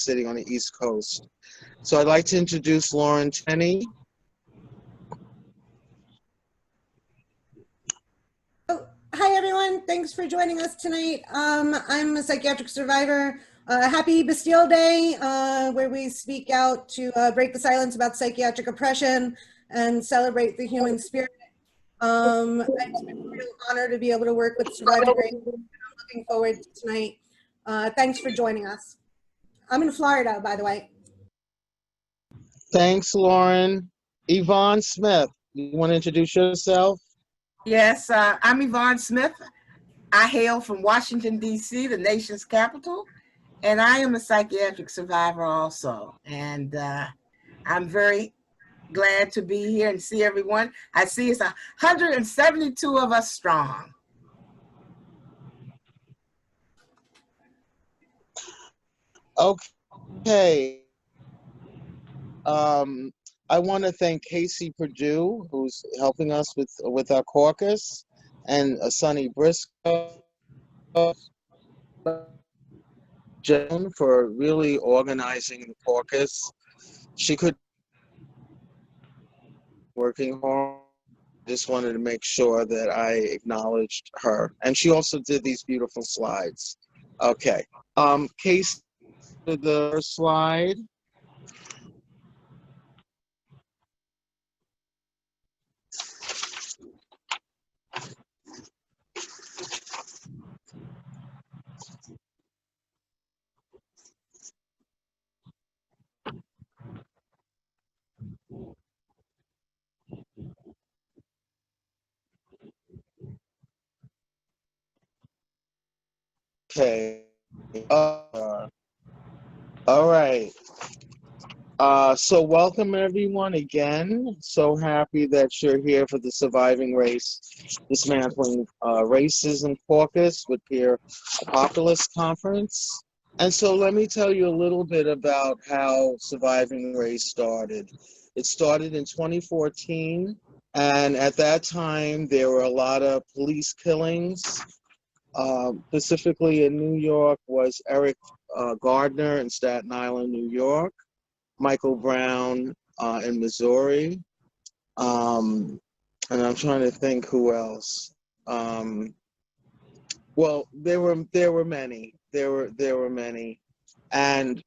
City on the East Coast. So I'd like to introduce Lauren Tenney. Hi, everyone. Thanks for joining us tonight. I'm a psychiatric survivor. Happy Bastille Day, where we speak out to break the silence about psychiatric oppression and celebrate the human spirit. It's been a real honor to be able to work with Surviving Race. I'm looking forward to tonight. Thanks for joining us. I'm in Florida, by the way. Thanks, Lauren. Yvonne Smith, you want to introduce yourself? Yes, I'm Yvonne Smith. I hail from Washington, D.C., the nation's capital, and I am a psychiatric survivor also. And I'm very glad to be here and see everyone. I see it's 172 of us strong. Okay. I want to thank Casey Purdue, who's helping us with our caucus, and Sonny Briscoe, Joan, for really organizing the caucus. She could working hard. Just wanted to make sure that I acknowledged her, and she also did these beautiful slides. Okay, Casey, the first slide. Okay. All right. So welcome everyone again. So happy that you're here for the Surviving Race, Dismantling Racism Caucus with Peerpocalypse Conference. And so let me tell you a little bit about how Surviving Race started. It started in 2014, and at that time there were a lot of police killings. Specifically in New York was Eric Gardner in Staten Island, New York, Michael Brown in Missouri, and I'm trying to think who else. Well, there were many. There were many, and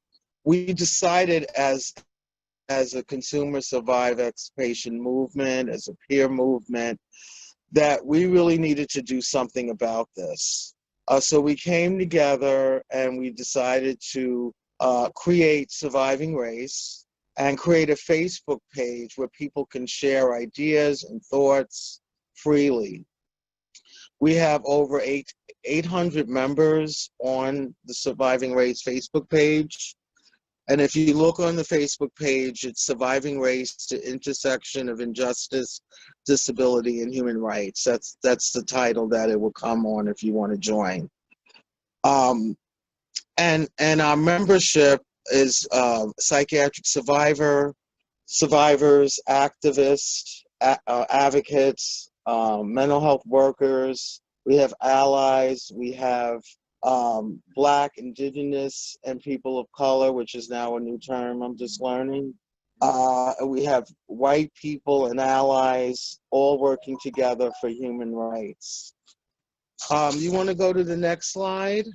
we decided as a consumer survive extirpation movement, as a peer movement, that we really needed to do something about this. So we came together and we decided to create Surviving Race and create a Facebook page where people can share ideas and thoughts freely. We have over 800 members on the Surviving Race Facebook page. And if you look on the Facebook page, it's Surviving Race to Intersection of Injustice, Disability, and Human Rights. That's the title that it will come on if you want to join. And our membership is psychiatric survivors, activists, advocates, mental health workers. We have allies. We have Black, Indigenous, and people of color, which is now a new term I'm just learning. We have white people and allies all working together for human rights. You want to go to the next slide?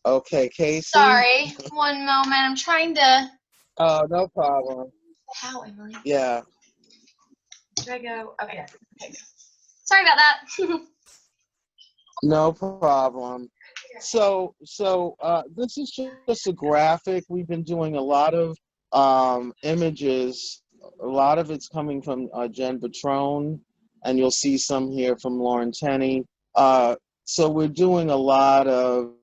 Okay, Casey. Sorry, one moment. I'm trying to. Oh, no problem. How, Emily? Yeah. Did I go? Okay. Okay. Sorry about that. No problem. So this is just a graphic. We've been doing a lot of images. A lot of it's coming from Jen Patron, and you'll see some here from Lauren Tenney. So we're doing a lot of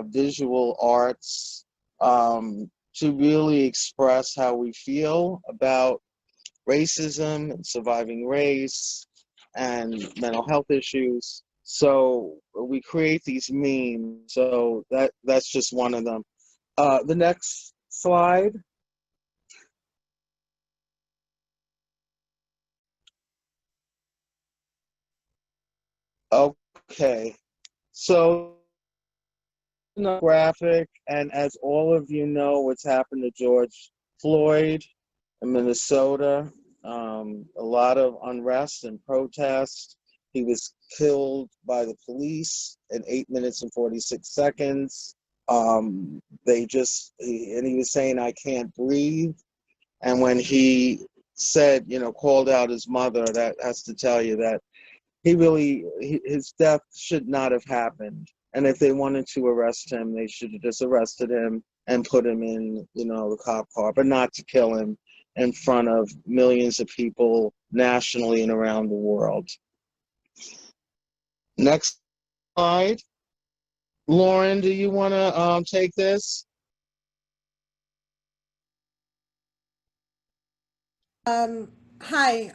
visual arts to really express how we feel about racism and surviving race and mental health issues. So we create these memes. So that's just one of them. The next slide. Okay, so graphic, and as all of you know, what's happened to George Floyd in Minnesota, a lot of unrest and protest. He was killed by the police in 8 minutes and 46 seconds. And he was saying, "I can't breathe." And when he said, called out his mother, that has to tell you that his death should not have happened. And if they wanted to arrest him, they should have just arrested him and put him in, the cop car, but not to kill him in front of millions of people nationally and around the world. Next slide. Lauren, do you want to take this? Hi.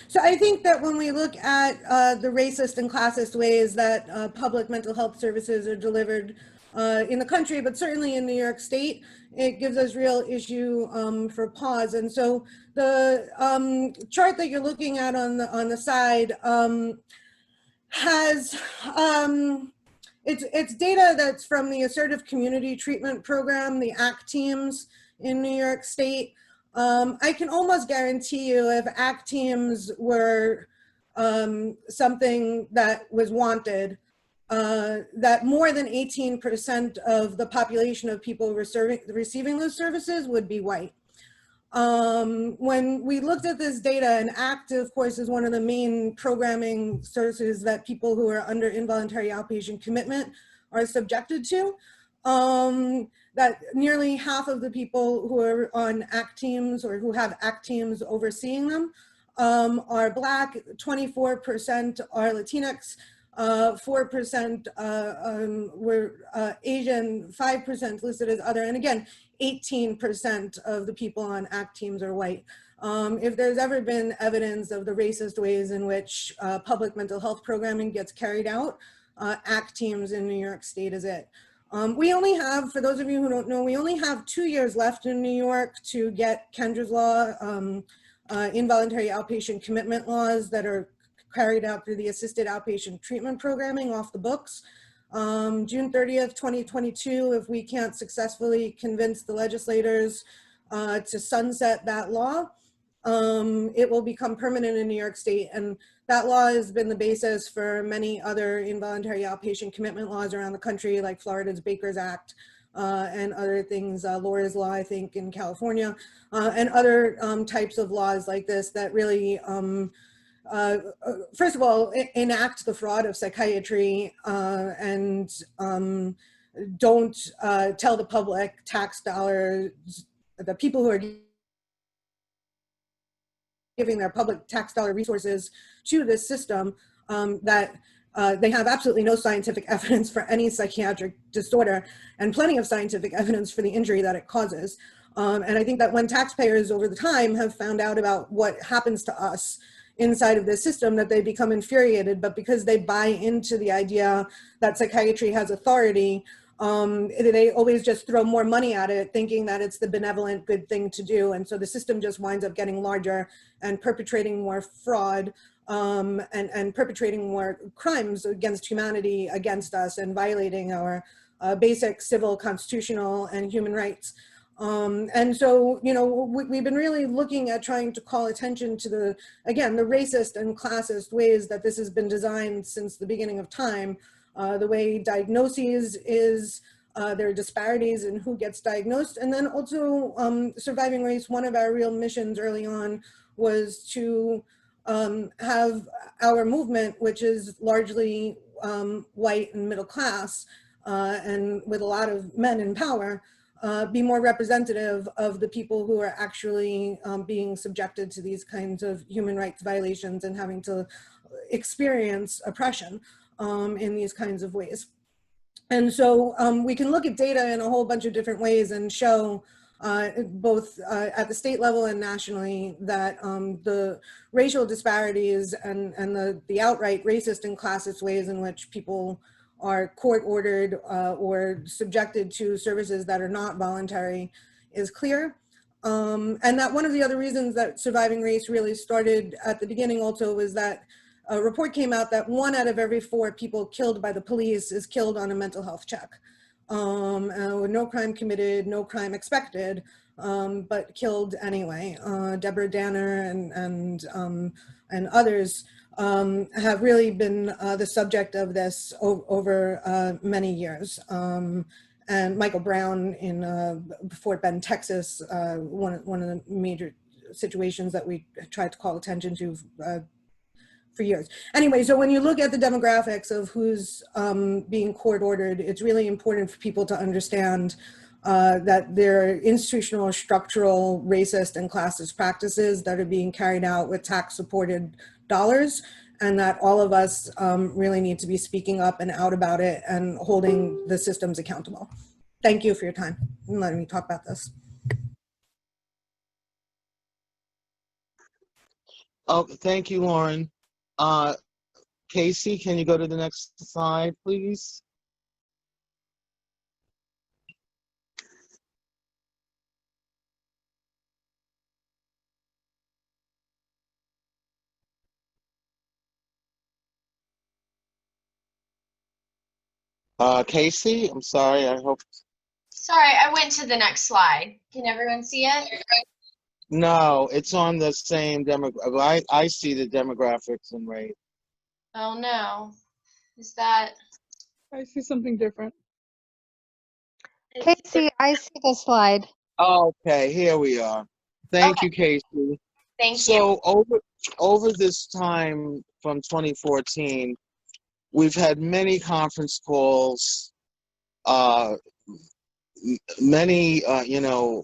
So I think that when we look at the racist and classist ways that public mental health services are delivered in the country, but certainly in New York State, it gives us real issue for pause. And so the chart that you're looking at on the side has it's data that's from the Assertive Community Treatment Program, the ACT teams in New York State. I can almost guarantee you if ACT teams were something that was wanted, that more than 18% of the population of people receiving those services would be white. When we looked at this data, and ACT, of course, is one of the main programming services that people who are under involuntary outpatient commitment are subjected to, that nearly half of the people who are on ACT teams or who have ACT teams overseeing them are Black, 24% are Latinx, 4% were Asian, 5% listed as other, and again, 18% of the people on ACT teams are white. If there's ever been evidence of the racist ways in which public mental health programming gets carried out, ACT teams in New York State is it. We only have, for those of you who don't know, we only have 2 years left in New York to get Kendra's law, involuntary outpatient commitment laws that are carried out through the assisted outpatient treatment programming off the books. June 30th, 2022, if we can't successfully convince the legislators to sunset that law, it will become permanent in New York State. And that law has been the basis for many other involuntary outpatient commitment laws around the country, like Florida's Baker's Act and other things, Laura's Law, I think, in California, and other types of laws like this that really, first of all, enact the fraud of psychiatry and don't tell the public tax dollars, the people who are giving their public tax dollar resources to this system, that they have absolutely no scientific evidence for any psychiatric disorder and plenty of scientific evidence for the injury that it causes. And I think that when taxpayers over the time have found out about what happens to us inside of this system, that they become infuriated, but because they buy into the idea that psychiatry has authority, they always just throw more money at it, thinking that it's the benevolent good thing to do. And so the system just winds up getting larger and perpetrating more fraud and perpetrating more crimes against humanity against us and violating our basic civil, constitutional, and human rights. And so, we've been really looking at trying to call attention to the racist and classist ways that this has been designed since the beginning of time. The way diagnoses is, there are disparities in who gets diagnosed. And then also Surviving Race, one of our real missions early on was to have our movement, which is largely white and middle class, and with a lot of men in power, be more representative of the people who are actually being subjected to these kinds of human rights violations and having to experience oppression in these kinds of ways. And so we can look at data in a whole bunch of different ways and show both at the state level and nationally that the racial disparities and the outright racist and classist ways in which people are court ordered or subjected to services that are not voluntary is clear. And that one of the other reasons that Surviving Race really started at the beginning also was that a report came out that 1 out of every 4 people killed by the police is killed on a mental health check. With no crime committed, no crime expected, but killed anyway. Deborah Danner and others have really been the subject of this over many years. And Michael Brown in Fort Bend, Texas, one of the major situations that we tried to call attention to for years. Anyway, so when you look at the demographics of who's being court ordered, it's really important for people to understand that there are institutional, structural, racist, and classist practices that are being carried out with tax-supported dollars, and that all of us really need to be speaking up and out about it and holding the systems accountable. Thank you for your time and letting me talk about this. Oh, thank you, Lauren. Casey, can you go to the next slide, please? Casey, I'm sorry, I hope. Sorry, I went to the next slide. Can everyone see it? No, it's on the same I see the demographics and rate. Oh no. Is that? I see something different. Casey, I see the slide. Okay, here we are. Thank you, Casey. Thank you. So over this time from 2014, we've had many conference calls, many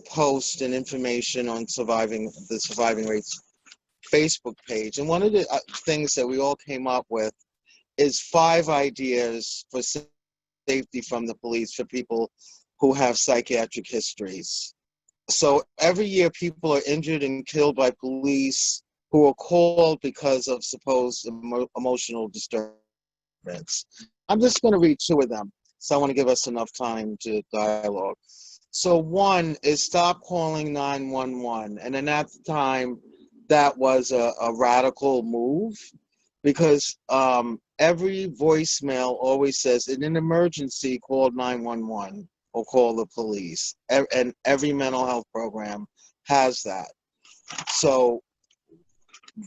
posts and information on the Surviving Race Facebook page. And one of the things that we all came up with is 5 ideas for safety from the police for people who have psychiatric histories. So every year people are injured and killed by police who are called because of supposed emotional disturbance. I'm just going to read 2 of them, so I want to give us enough time to dialogue. So 1 is stop calling 911. And then at the time, that was a radical move, because every voicemail always says, in an emergency, call 911 or call the police. And every mental health program has that. So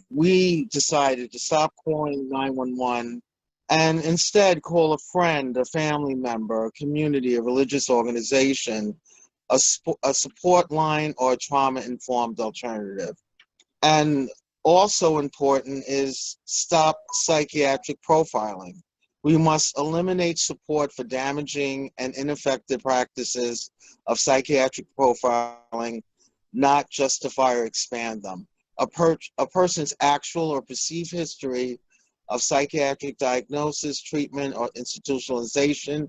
we decided to stop calling 911 and instead call a friend, a family member, a community, a religious organization, a support line, or a trauma-informed alternative. And also important is stop psychiatric profiling. We must eliminate support for damaging and ineffective practices of psychiatric profiling, not justify or expand them. A person's actual or perceived history of psychiatric diagnosis, treatment, or institutionalization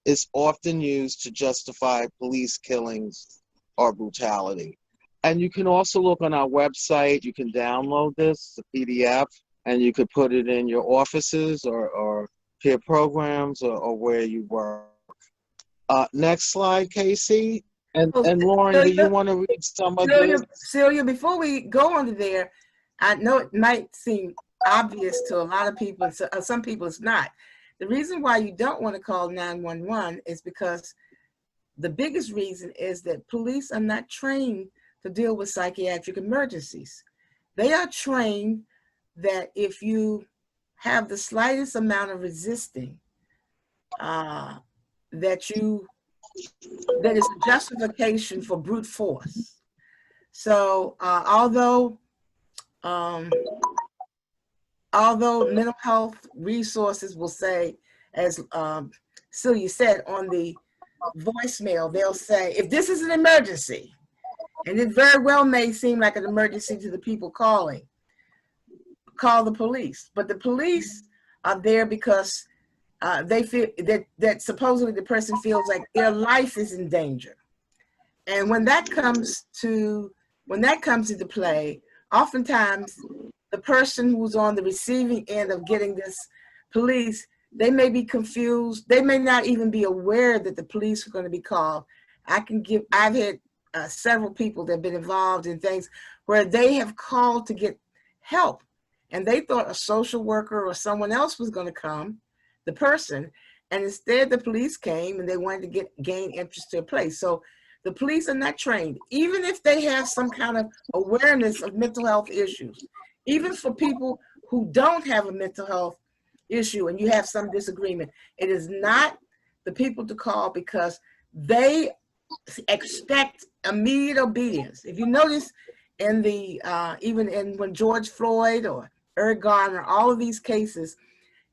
is often used to justify police killings or brutality. And you can also look on our website. You can download this, the PDF, and you could put it in your offices or peer programs or where you work. Next slide, Casey. And Lauren, Celia, do you want to read some of this? Celia, before we go on to there, I know it might seem obvious to a lot of people, some people it's not. The reason why you don't want to call 911 is because the biggest reason is that police are not trained to deal with psychiatric emergencies. They are trained that if you have the slightest amount of resisting, that is a justification for brute force. So although mental health resources will say, as Celia said on the voicemail, they'll say, if this is an emergency, and it very well may seem like an emergency to the people calling, call the police. But the police are there because they feel that supposedly the person feels like their life is in danger. And when that comes into play, oftentimes the person who's on the receiving end of getting this police, they may be confused. They may not even be aware that the police are going to be called. I've had several people that have been involved in things where they have called to get help, And they thought a social worker or someone else was going to come, the person, and instead the police came and they wanted to gain interest to a place. So the police are not trained, even if they have some kind of awareness of mental health issues, even for people who don't have a mental health issue and you have some disagreement, it is not the people to call because they expect immediate obedience. If you notice in the, even in when George Floyd or Eric Garner, all of these cases,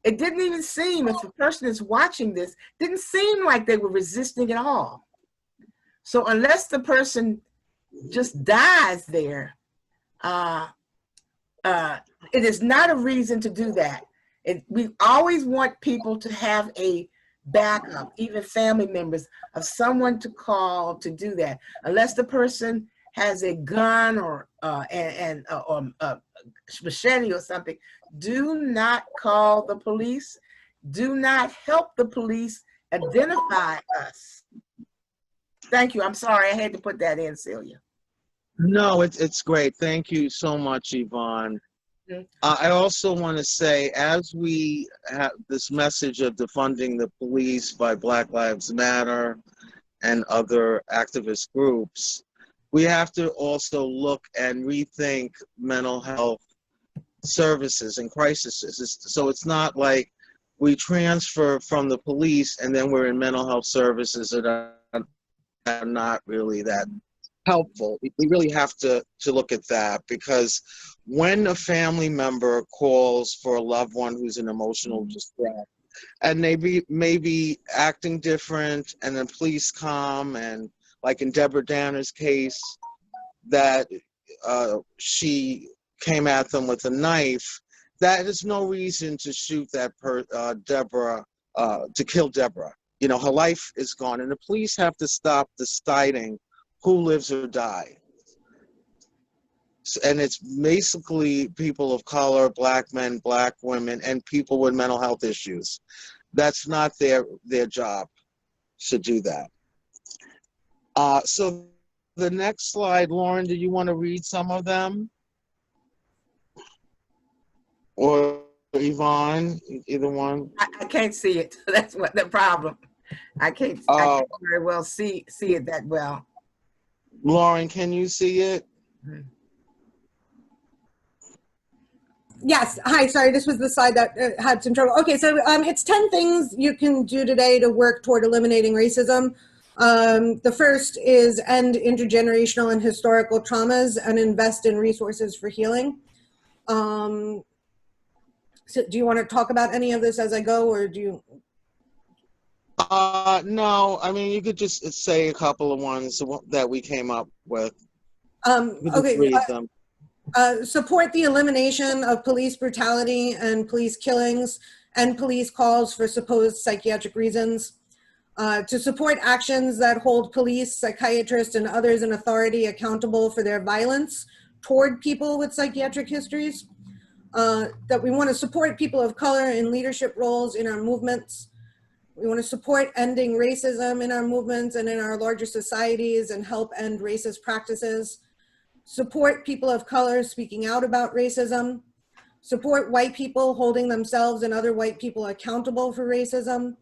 it didn't even seem, if the person is watching this, didn't seem like they were resisting at all. So unless the person just dies there, it is not a reason to do that. We always want people to have a backup, even family members, of someone to call to do that. Unless the person has a gun or a machete or something, do not call the police. Do not help the police identify us. Thank you. I'm sorry, I had to put that in, Celia. No, it's great. Thank you so much, Yvonne. I also want to say, as we have this message of defunding the police by Black Lives Matter and other activist groups, we have to also look and rethink mental health services and crises. So it's not like we transfer from the police and then we're in mental health services that are not really that helpful. We really have to look at that, because when a family member calls for a loved one who's in emotional distress and they may be acting different, and then police come, and like in Deborah Danner's case, that she came at them with a knife, that is no reason to shoot that Deborah, to kill Deborah. You know, her life is gone, and the police have to stop deciding who lives or dies. And it's basically people of color, Black men, Black women, and people with mental health issues. That's not their job to do that. So the next slide, Lauren, do you want to read some of them? Or Yvonne, either one? I can't see it. That's what the problem. I can't very well see it that well. Lauren, can you see it? Yes. Hi. Sorry, this was the slide that had some trouble. Okay, so it's 10 things you can do today to work toward eliminating racism. The first is end intergenerational and historical traumas and invest in resources for healing. So do you want to talk about any of this as I go, or do you? No, I mean, you could just say a couple of ones that we came up with. Okay. Read them. Support the elimination of police brutality and police killings and police calls for supposed psychiatric reasons. To support actions that hold police, psychiatrists, and others in authority accountable for their violence toward people with psychiatric histories. That we want to support people of color in leadership roles in our movements. We want to support ending racism in our movements and in our larger societies and help end racist practices. Support people of color speaking out about racism. Support white people holding themselves and other white people accountable for racism.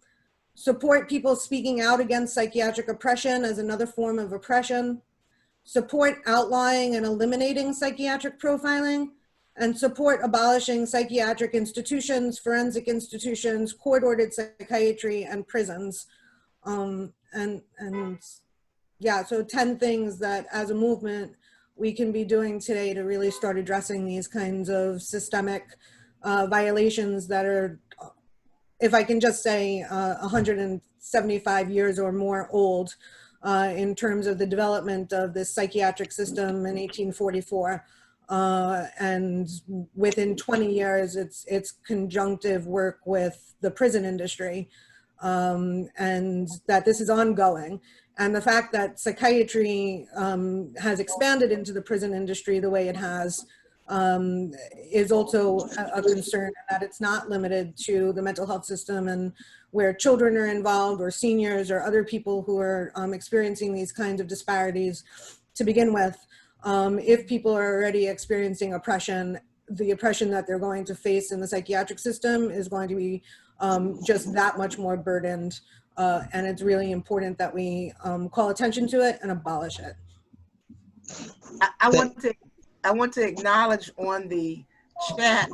Support people speaking out against psychiatric oppression as another form of oppression. Support outlawing and eliminating psychiatric profiling. And support abolishing psychiatric institutions, forensic institutions, court-ordered psychiatry, and prisons. Yeah, so 10 things that as a movement we can be doing today to really start addressing these kinds of systemic violations that are, if I can just say, 175 years or more old in terms of the development of this psychiatric system in 1844. And within 20 years, it's conjunctive work with the prison industry, and that this is ongoing. And the fact that psychiatry has expanded into the prison industry the way it has is also a concern, that it's not limited to the mental health system, and where children are involved or seniors or other people who are experiencing these kinds of disparities to begin with. If people are already experiencing oppression the oppression that they're going to face in the psychiatric system is going to be just that much more burdened. And it's really important that we call attention to it and abolish it. I want to acknowledge on the chat,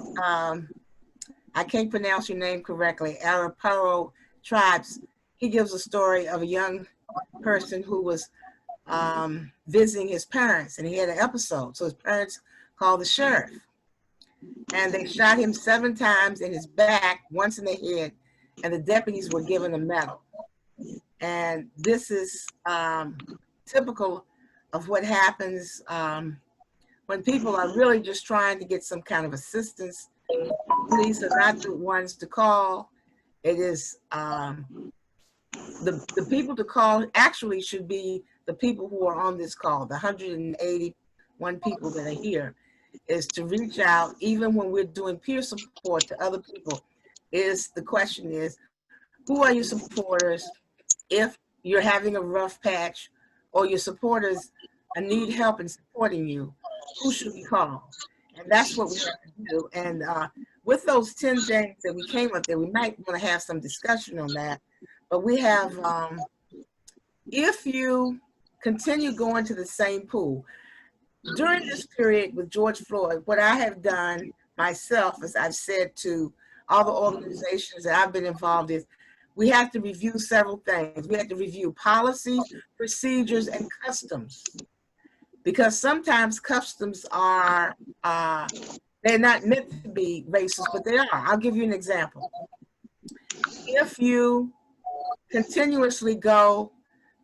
I can't pronounce your name correctly, Araparo Tribes. He gives a story of a young person who was visiting his parents, and he had an episode. So his parents called the sheriff, and they shot him 7 times in his back, once in the head, and the deputies were given a medal. And this is typical of what happens when people are really just trying to get some kind of assistance. Police are not the ones to call. It is the people to call actually should be the people who are on this call, the 181 people that are here, is to reach out, even when we're doing peer support to other people. The question is, who are your supporters? If you're having a rough patch or your supporters need help in supporting you, who should we call? And that's what we have to do. And with those 10 things that we came up there, we might want to have some discussion on that. But we have, if you continue going to the same pool, during this period with George Floyd, what I have done myself, as I've said to all the organizations that I've been involved in, we have to review several things. We have to review policies, procedures, and customs. Because sometimes customs are, they're not meant to be racist, but they are. I'll give you an example. If you continuously go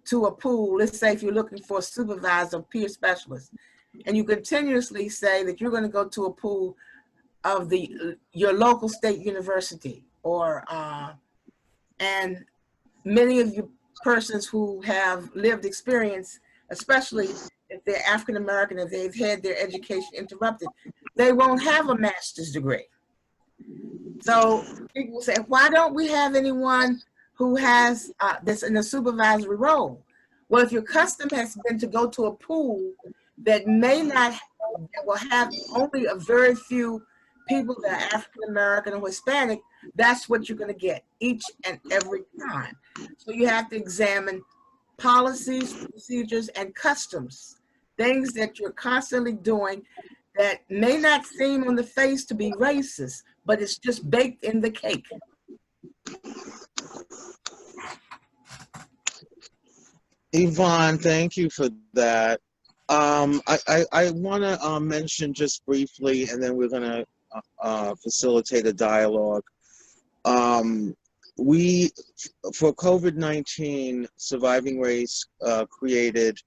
to a pool, let's say if you're looking for a supervisor or peer specialist, and you continuously say that you're going to go to a pool of your local state university, or and many of you persons who have lived experience, especially if they're African American, if they've had their education interrupted, they won't have a master's degree. So people say, why don't we have anyone who has that's in a supervisory role? Well, if your custom has been to go to a pool that that will have only a very few people that are African American or Hispanic, that's what you're going to get each and every time. So you have to examine policies, procedures, and customs, things that you're constantly doing that may not seem on the face to be racist, but it's just baked in the cake. Yvonne, thank you for that. I want to mention just briefly, and then we're going to facilitate a dialogue. We, for COVID-19, Surviving Race created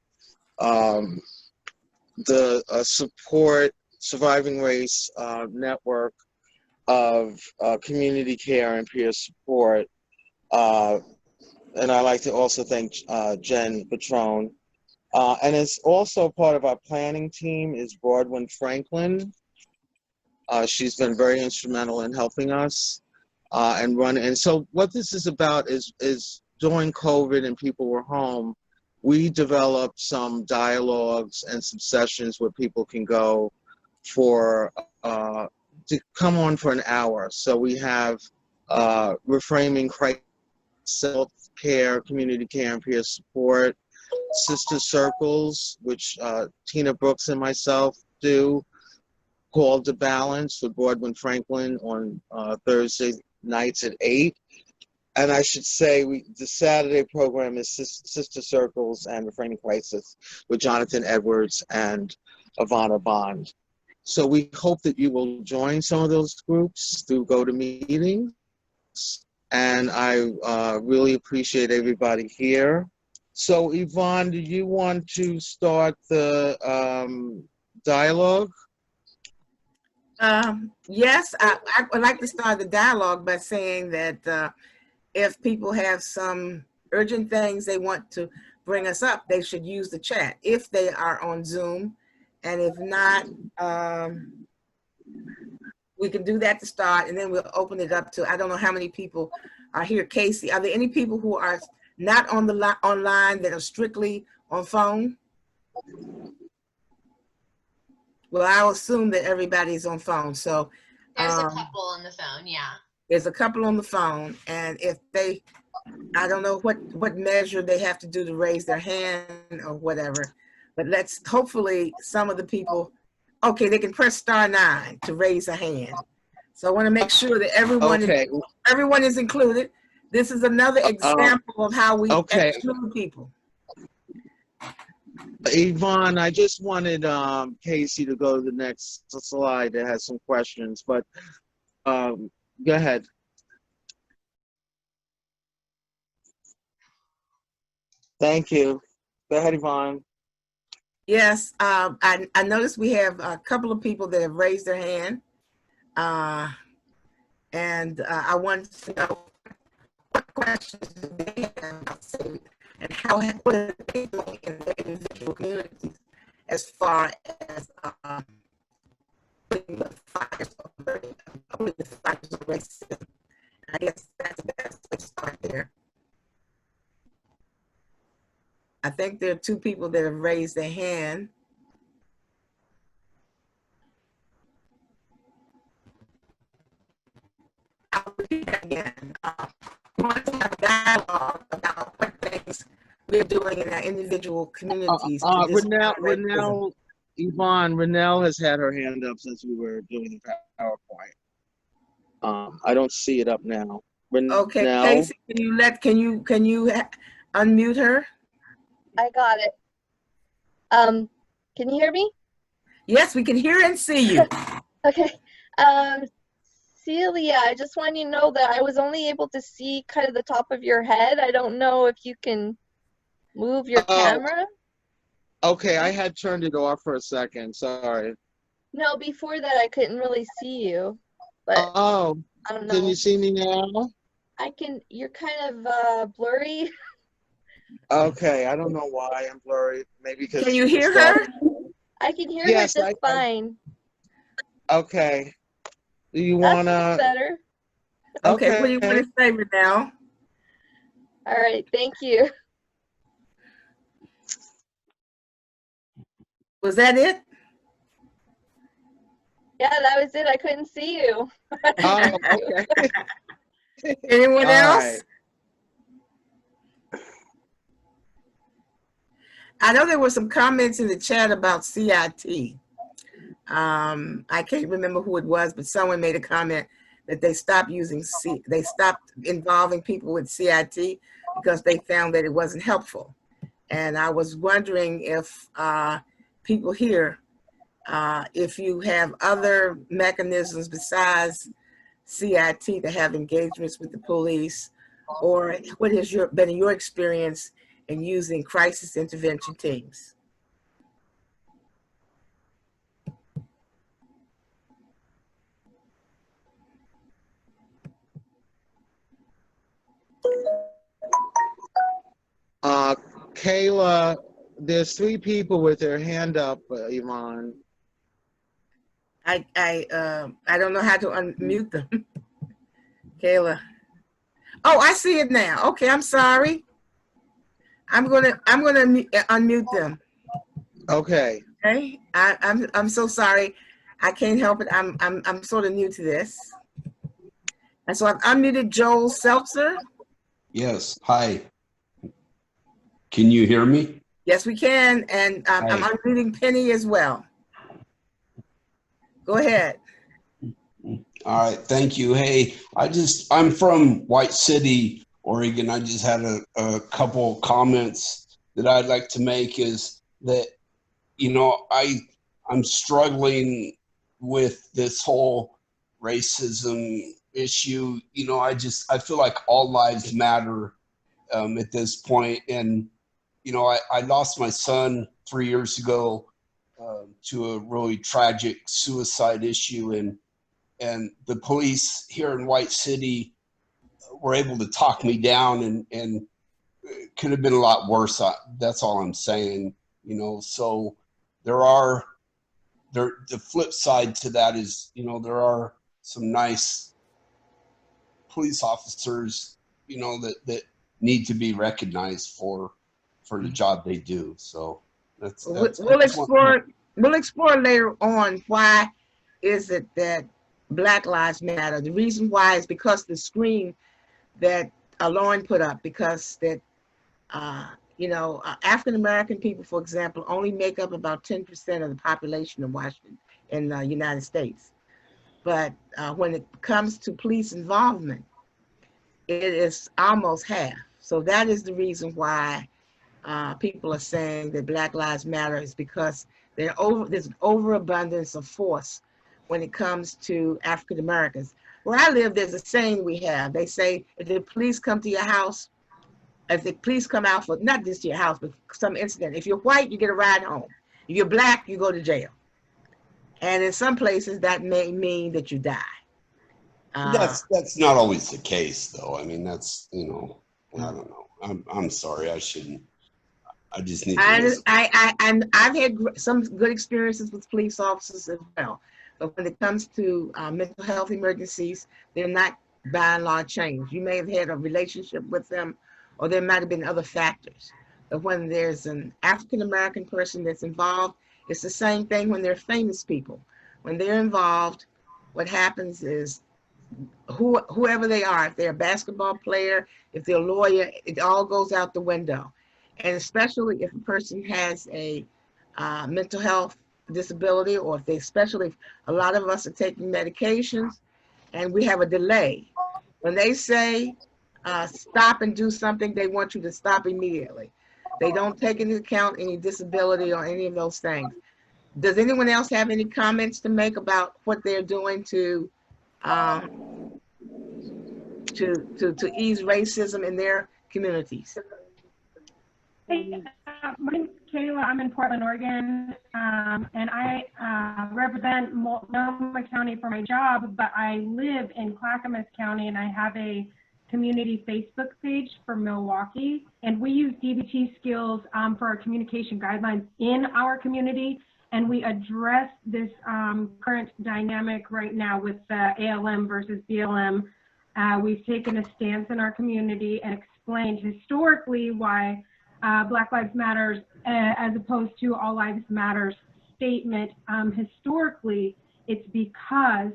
the support Surviving Race network of community care and peer support. And I'd like to also thank Jen Padron. And it's also part of our planning team is Broadwin Franklin. She's been very instrumental in helping us and run. And so what this is about is during COVID and people were home, we developed some dialogues and some sessions where people can go for, to come on for an hour. So we have reframing crisis, self-care, community care, and peer support, sister circles, which Tina Brooks and myself do, called The Balance with Broadwin Franklin on Thursday nights at 8. And I should say the Saturday program is Sister Circles and Reframing Crisis with Jonathan Edwards and Ivana Bond. So we hope that you will join some of those groups through GoToMeetings. And I really appreciate everybody here. So Yvonne, do you want to start the dialogue? Yes, I would like to start the dialogue by saying that if people have some urgent things they want to bring us up, they should use the chat if they are on Zoom. And if not, we can do that to start, and then we'll open it up to, I don't know how many people are here. Casey, are there any people who are not on the online that are strictly on phone? Well, I'll assume that everybody's on phone. So There's a couple on the phone, yeah. there's a couple on the phone, and if they, I don't know what measure they have to do to raise their hand or whatever, but let's, hopefully some of the people, okay, they can press *9 to raise a hand. So I want to make sure that everyone is included. This is another example of how we exclude people. Yvonne, I just wanted Casey to go to the next slide that has some questions, but go ahead. Thank you. Go ahead, Yvonne. Yes, I noticed we have a couple of people that have raised their hand. And I wanted to know what questions do they have about Celia, and what are they doing in their individual communities as far as putting the fires of racism. I guess that's the best way to start there. I think there are 2 people that have raised their hand. I'll repeat that again. We want to have a dialogue about what things we're doing in our individual communities. Yvonne has had her hand up since we were doing the PowerPoint. I don't see it up now. Okay, Casey, can you unmute her? I got it. Can you hear me? Yes, we can hear and see you. Okay. Celia, I just want you to know that I was only able to see kind of the top of your head. I don't know if you can move your camera. Okay, I had turned it off for a second. Sorry. No, before that I couldn't really see you. But I don't know. Can you see me now? I can. You're kind of blurry. Okay, I don't know why I'm blurry. Maybe because. Can you hear her? I can hear her just fine. Okay. Do you That's wanna? better. Okay. What do you want to say, Renelle? All right. Thank you. Was that it? Yeah, that was it. I couldn't see you. Oh, okay. Anyone else? Right. I know there were some comments in the chat about CIT. I can't remember who it was, but someone made a comment that they stopped involving people with CIT because they found that it wasn't helpful. And I was wondering if people here, if you have other mechanisms besides CIT to have engagements with the police, or what has been your experience in using crisis intervention teams? Kayla, there's 3 people with their hand up, Yvonne. I don't know how to unmute them. Kayla. Oh, I see it now. Okay, I'm sorry. I'm gonna unmute them. Okay. Okay. I'm so sorry. I can't help it. I'm sort of new to this. And so I've unmuted Joel Seltzer. Yes. Hi. Can you hear me? Yes, we can. And I'm unmuting Penny as well. Go ahead. All right. Thank you. Hey, I'm from White City, Oregon. I just had a couple comments that I'd like to make is that, you know, I'm struggling with this whole racism issue. You know, I feel like all lives matter at this point. And, you know, I lost my son 3 years ago to a really tragic suicide issue. And the police here in White City were able to talk me down, and it could have been a lot worse. That's all I'm saying, you know. So the flip side to that is, you know, there are some nice police officers, you know, that need to be recognized for the job they do. So we'll we'll explore later on why is it that Black Lives Matter. The reason why is because the screen that Lauren put up, because that, African American people, for example, only make up about 10% of the population of Washington in the United States. But when it comes to police involvement, it is almost half. So that is the reason why people are saying that Black Lives Matter, is because there's an overabundance of force when it comes to African Americans. Where I live, there's a saying we have. They say, if the police come to your house, if the police come out for, not just to your house, but some incident, if you're white, you get a ride home. If you're Black, you go to jail. And in some places, that may mean that you die. That's not always the case, though. I mean, that's, I don't know. I'm sorry, I shouldn't. I just need to I've had some good experiences with police officers as well. But when it comes to mental health emergencies, they're not by and large changed. You may have had a relationship with them, or there might have been other factors. But when there's an African-American person that's involved, it's the same thing when they're famous people. When they're involved, what happens is whoever they are, if they're a basketball player, if they're a lawyer, it all goes out the window. And especially if a person has a mental health disability, or if a lot of us are taking medications and we have a delay. When they say stop and do something, they want you to stop immediately. They don't take into account any disability or any of those things. Does anyone else have any comments to make about what they're doing to ease racism in their communities? Hey, my name is Kayla. I'm in Portland, Oregon, and I represent Multnomah County for my job, but I live in Clackamas County, and I have a community Facebook page for Milwaukee, and we use DBT skills for our communication guidelines in our community, and we address this current dynamic right now with ALM versus BLM. We've taken a stance in our community and explained historically why Black Lives Matter, as opposed to All Lives Matter statement. Historically, it's because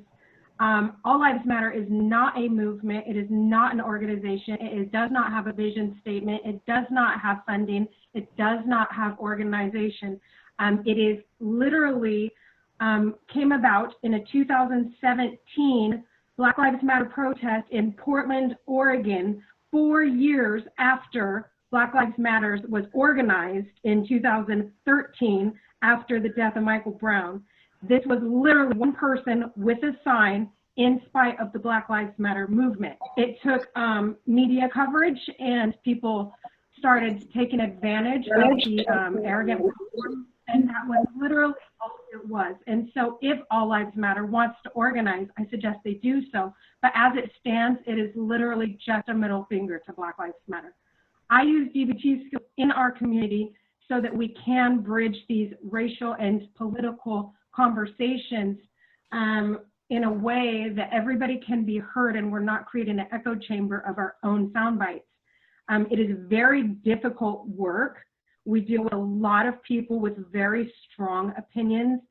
All Lives Matter is not a movement. It is not an organization. It does not have a vision statement. It does not have funding. It does not have organization. It is literally came about in a 2017 Black Lives Matter protest in Portland, Oregon, 4 years after Black Lives Matter was organized in 2013 after the death of Michael Brown. This was literally one person with a sign in spite of the Black Lives Matter movement. It took media coverage, and people started taking advantage of the arrogant platform, and that was literally all it was. And so if All Lives Matter wants to organize, I suggest they do so. But as it stands, it is literally just a middle finger to Black Lives Matter. I use DBT skills in our community so that we can bridge these racial and political conversations in a way that everybody can be heard, and we're not creating an echo chamber of our own sound bites. It is very difficult work. We deal with a lot of people with very strong opinions,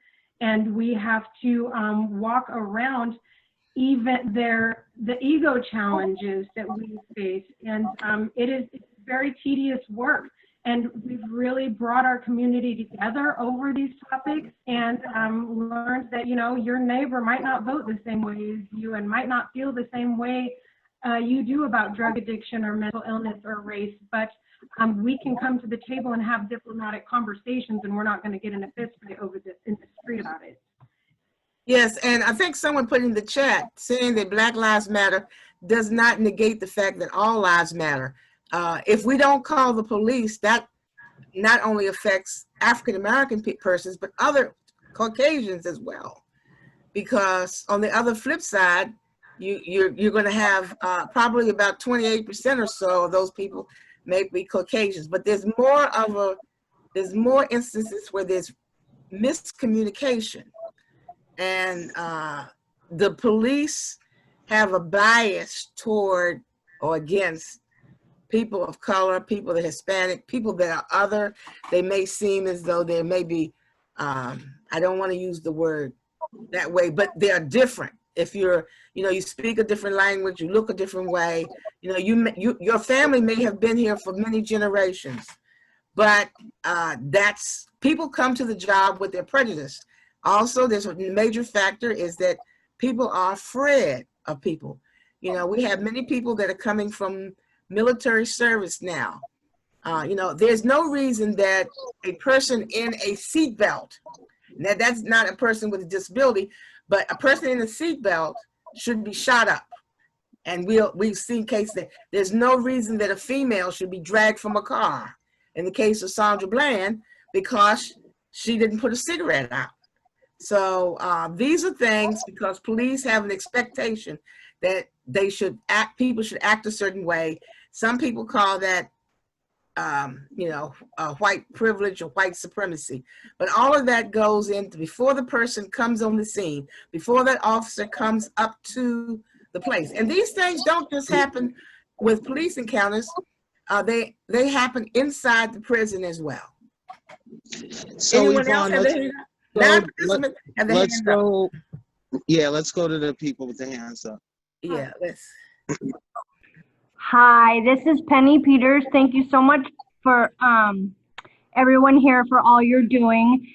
and we have to walk around even the ego challenges that we face, and it's very tedious work. And we've really brought our community together over these topics, and learned that, your neighbor might not vote the same way as you, and might not feel the same way you do about drug addiction or mental illness or race, but we can come to the table and have diplomatic conversations, and we're not going to get in a fist fight in the street about it. Yes, and I think someone put in the chat saying that Black Lives Matter does not negate the fact that all lives matter. If we don't call the police, that not only affects African-American persons, but other Caucasians as well. Because on the other flip side, you're going to have probably about 28% or so of those people may be Caucasians. But there's more instances where there's miscommunication. And the police have a bias toward or against people of color, people that are Hispanic, people that are other. They may seem as though they may be, I I don't want to use the word that way, but they are different. If you're, you speak a different language, you look a different way, your family may have been here for many generations, but people come to the job with their prejudice. Also, there's a major factor is that people are afraid of people. We have many people that are coming from military service now. There's no reason that a person in a seatbelt, that's not a person with a disability, but a person in a seatbelt should be shot up. And we've seen cases that there's no reason that a female should be dragged from a car. In the case of Sandra Bland, because she didn't put a cigarette out. So these are things because police have an expectation that people should act a certain way. Some people call that, white privilege or white supremacy. But all of that goes into before the person comes on the scene, before that officer comes up to the place. And these things don't just happen with police encounters. They happen inside the prison as well. So Anyone Yvonne, else let's go. Yeah, let's go to the people with the hands up. Yeah, let's. Hi, this is Penny Peters. Thank you so much for everyone here for all you're doing.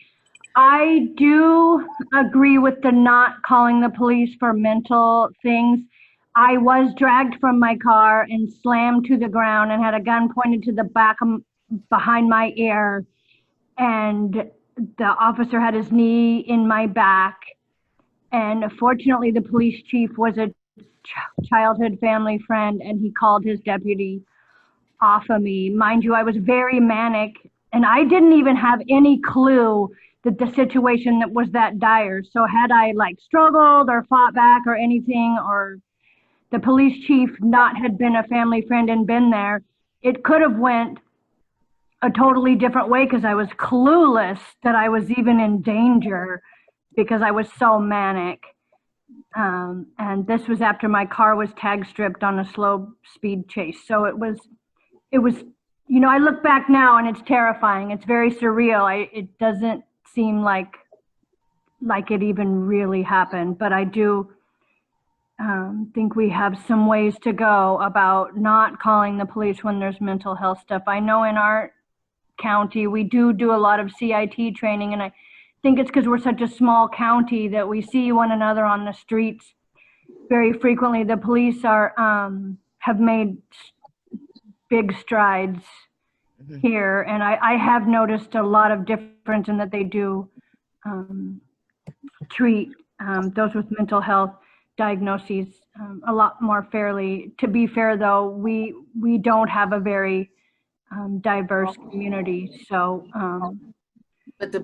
I do agree with the not calling the police for mental things. I was dragged from my car and slammed to the ground and had a gun pointed to the back of, behind my ear. And the officer had his knee in my back. And fortunately, the police chief was a childhood family friend, and he called his deputy off of me. Mind you, I was very manic, and I didn't even have any clue that the situation that was that dire. So had I struggled or fought back or anything, or the police chief not had been a family friend and been there, it could have went a totally different way because I was clueless that I was even in danger because I was so manic. And this was after my car was tag stripped on a slow speed chase. So it was, I look back now and it's terrifying. It's very surreal. It doesn't seem like it even really happened, but I do think we have some ways to go about not calling the police when there's mental health stuff. I know in our county, we do a lot of CIT training, and I think it's because we're such a small county that we see one another on the streets very frequently. The police have made big strides here, and I have noticed a lot of difference in that they do treat those with mental health diagnoses a lot more fairly. To be fair, though, we don't have a very diverse community, so. But the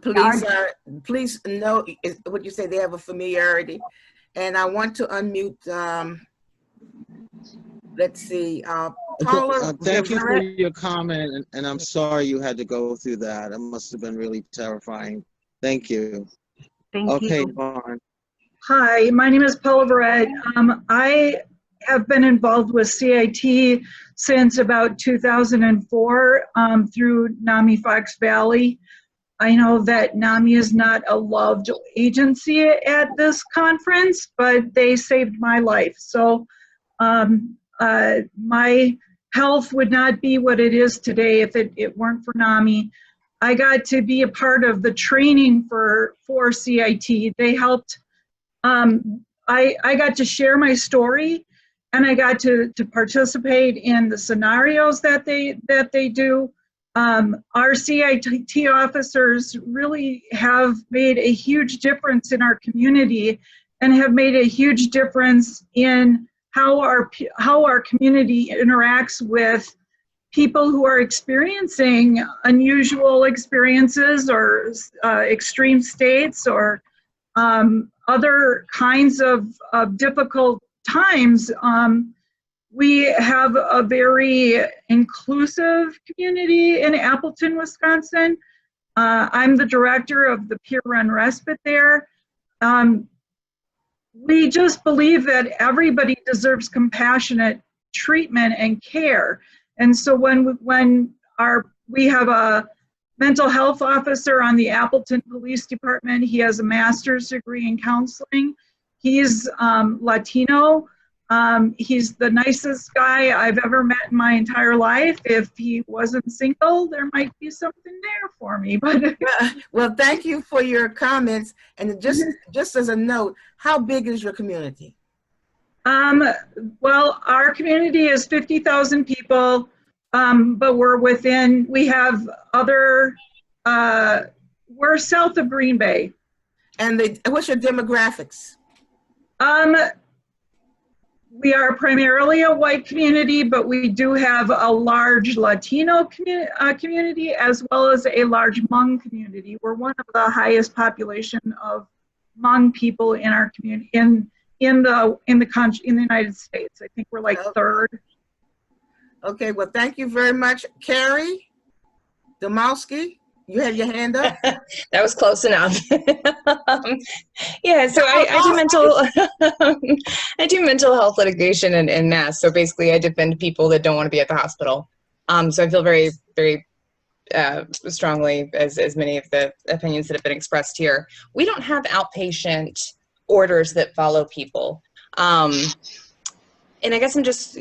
police know what you say. They have a familiarity, and I want to unmute. Let's see, Paula. Thank you for your comment, and I'm sorry you had to go through that. It must have been really terrifying. Thank you. Thank you. Okay, Yvonne. Hi, my name is Paula Barrett. I have been involved with CIT since about 2004 through NAMI Fox Valley. I know that NAMI is not a loved agency at this conference, but they saved my life. So my health would not be what it is today if it weren't for NAMI. I got to be a part of the training for CIT. They helped. I got to share my story, and I got to participate in the scenarios that they do. Our CIT officers really have made a huge difference in our community and have made a huge difference in how our community interacts with people who are experiencing unusual experiences or extreme states or other kinds of difficult times. We have a very inclusive community in Appleton, Wisconsin. I'm the director of the Peer Run Respite there. We just believe that everybody deserves compassionate treatment and care. And so when we have a mental health officer on the Appleton Police Department. He has a master's degree in counseling. He's Latino. He's the nicest guy I've ever met in my entire life. If he wasn't single, there might be something there for me. But well, thank you for your comments. And just as a note, how big is your community? Well, our community is 50,000 people, but we have other, we're south of Green Bay. And what's your demographics? We are primarily a white community, but we do have a large Latino community as well as a large Hmong community. We're one of the highest population of Hmong people in our community in the United States. I think we're like third. Okay, well, thank you very much. Carrie Domowski, you had your hand up? That was close enough. Yeah, so I do mental health litigation in Mass. So basically I defend people that don't want to be at the hospital. So I feel very, very strongly as many of the opinions that have been expressed here. We don't have outpatient orders that follow people. And I guess I'm just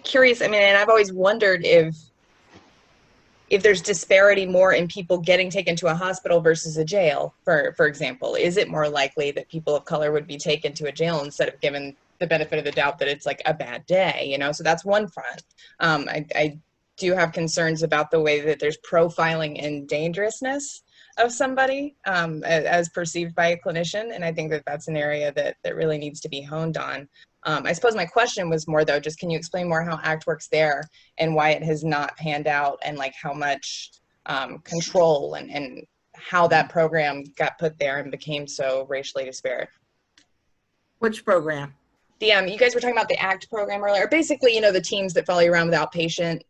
curious, I mean, and I've always wondered if there's disparity more in people getting taken to a hospital versus a jail, for example. Is it more likely that people of color would be taken to a jail instead of given the benefit of the doubt that it's like a bad day, you know? So that's one front. I do have concerns about the way that there's profiling and dangerousness of somebody as perceived by a clinician. And I think that that's an area that really needs to be honed on. I suppose my question was more though, just can you explain more how ACT works there and why it has not panned out, and like how much control and how that program got put there and became so racially disparate? Which program? The you guys were talking about the ACT program earlier. Basically, you know, the teams that follow you around with outpatient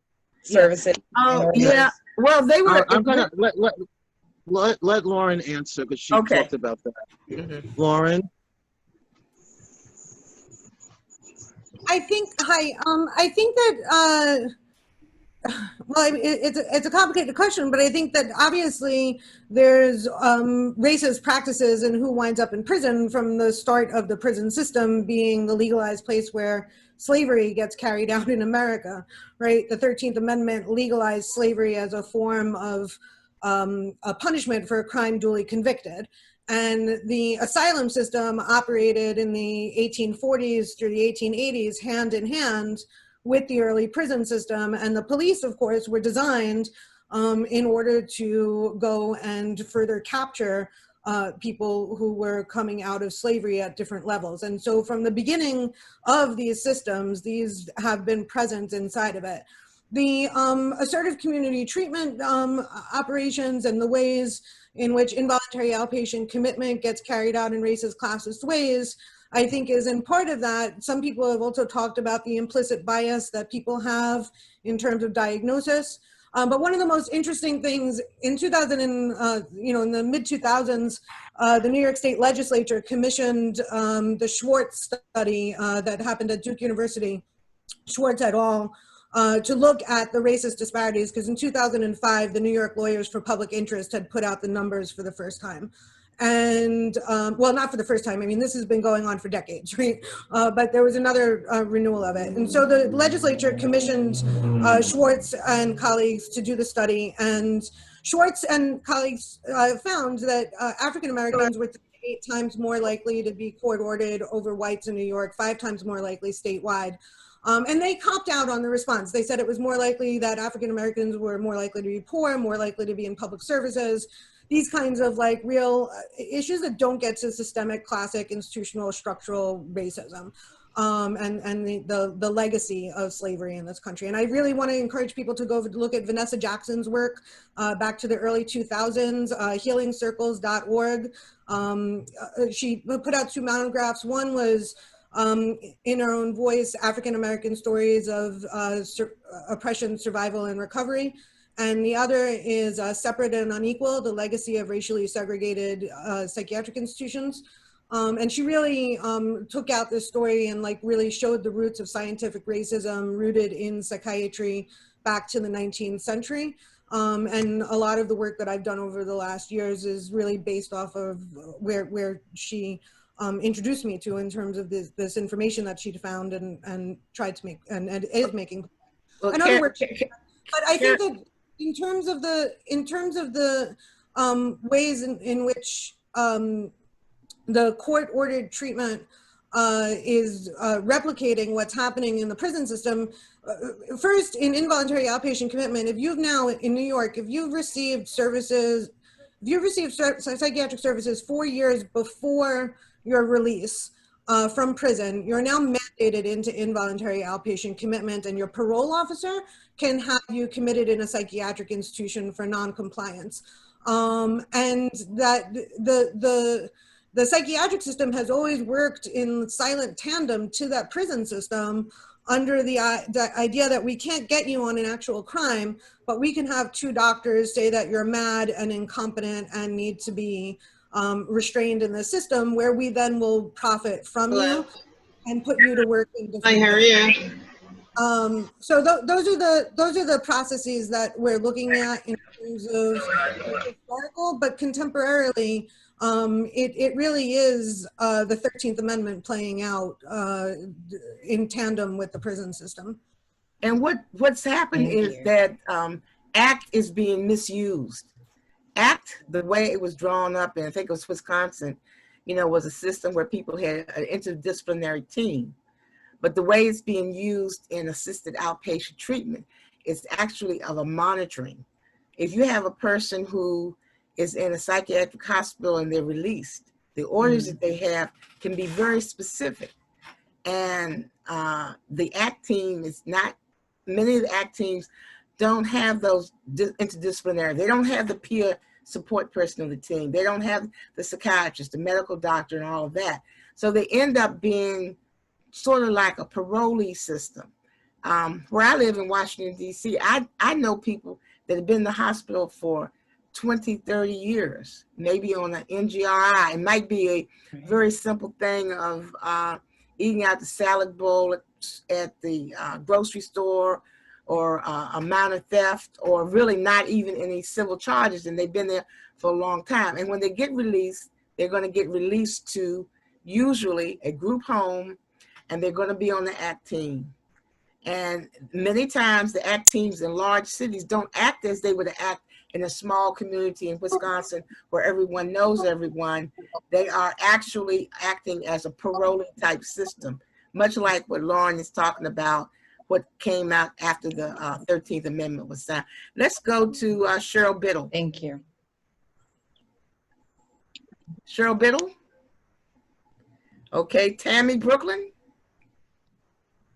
services. Oh, yeah. Well, they were. I'm gonna let Lauren answer because she talked about that. Mm-hmm. Lauren. I think that well, it's a complicated question, but I think that obviously there's racist practices in who winds up in prison from the start of the prison system being the legalized place where slavery gets carried out in America, right? The 13th Amendment legalized slavery as a form of a punishment for a crime duly convicted. And the asylum system operated in the 1840s through the 1880s hand in hand with the early prison system. And the police, of course, were designed in order to go and further capture people who were coming out of slavery at different levels. And so from the beginning of these systems, these have been present inside of it. The assertive community treatment operations and the ways in which involuntary outpatient commitment gets carried out in racist, classist ways, I think is in part of that. Some people have also talked about the implicit bias that people have in terms of diagnosis. But one of the most interesting things in 2000, in the mid 2000s, the New York State Legislature commissioned the Schwartz study that happened at Duke University, Schwartz et al., to look at the racist disparities, because in 2005, the New York Lawyers for Public Interest had put out the numbers for the first time. And, well, not for the first time, I mean, this has been going on for decades, right? But there was another renewal of it. And so the legislature commissioned Schwartz and colleagues to do the study, and Schwartz and colleagues found that African Americans were 8 times more likely to be court-ordered over whites in New York, 5 times more likely statewide. And they copped out on the response. They said it was more likely that African Americans were more likely to be poor, more likely to be in public services, these kinds of like real issues that don't get to systemic, classic, institutional, structural racism and the legacy of slavery in this country. And I really want to encourage people to go look at Vanessa Jackson's work back to the early 2000s, healingcircles.org. She put out 2 monographs. One was in her own voice, African American stories of oppression, survival, and recovery. And the other is Separate and Unequal, the legacy of racially segregated psychiatric institutions. And she really took out this story and like really showed the roots of scientific racism rooted in psychiatry back to the 19th century. And a lot of the work that I've done over the last years is really based off of where she introduced me to in terms of this information that she'd found and tried to make and is making. Well, Another work, but I think that in terms of the ways in which the court-ordered treatment is replicating what's happening in the prison system. First, in involuntary outpatient commitment, if you've now in New York, if you've received services, if you've received psychiatric services 4 years before your release from prison, you're now mandated into involuntary outpatient commitment, and your parole officer can have you committed in a psychiatric institution for non-compliance. And that the psychiatric system has always worked in silent tandem to that prison system under the idea that we can't get you on an actual crime, but we can have 2 doctors say that you're mad and incompetent and need to be restrained in the system, where we then will profit from you and put you to work in different ways. So those are the processes that we're looking at in terms of historical, but contemporarily, it really is the 13th Amendment playing out in tandem with the prison system. And what's happened is that ACT is being misused. ACT, the way it was drawn up, and I think it was Wisconsin, was a system where people had an interdisciplinary team. But the way it's being used in assisted outpatient treatment is actually of a monitoring. If you have a person who is in a psychiatric hospital and they're released, the orders that they have can be very specific. And the ACT team is not, many of the ACT teams don't have those interdisciplinary, they don't have the peer support person of the team, they don't have the psychiatrist, the medical doctor, and all of that. So they end up being sort of like a parolee system. Where I live in Washington, D.C., I know people that have been in the hospital for 20, 30 years, maybe on an NGRI. It might be a very simple thing of eating out the salad bowl at the grocery store, or a minor theft, or really not even any civil charges, and they've been there for a long time. And when they get released, they're going to get released to usually a group home, and they're going to be on the ACT team. And many times the ACT teams in large cities don't act as they would act in a small community in Wisconsin where everyone knows everyone. They are actually acting as a parolee type system, much like what Lauren is talking about, what came out after the 13th Amendment was signed. Let's go to Cheryl Biddle. Thank you. Cheryl Biddle? Okay, Tammy Brooklyn?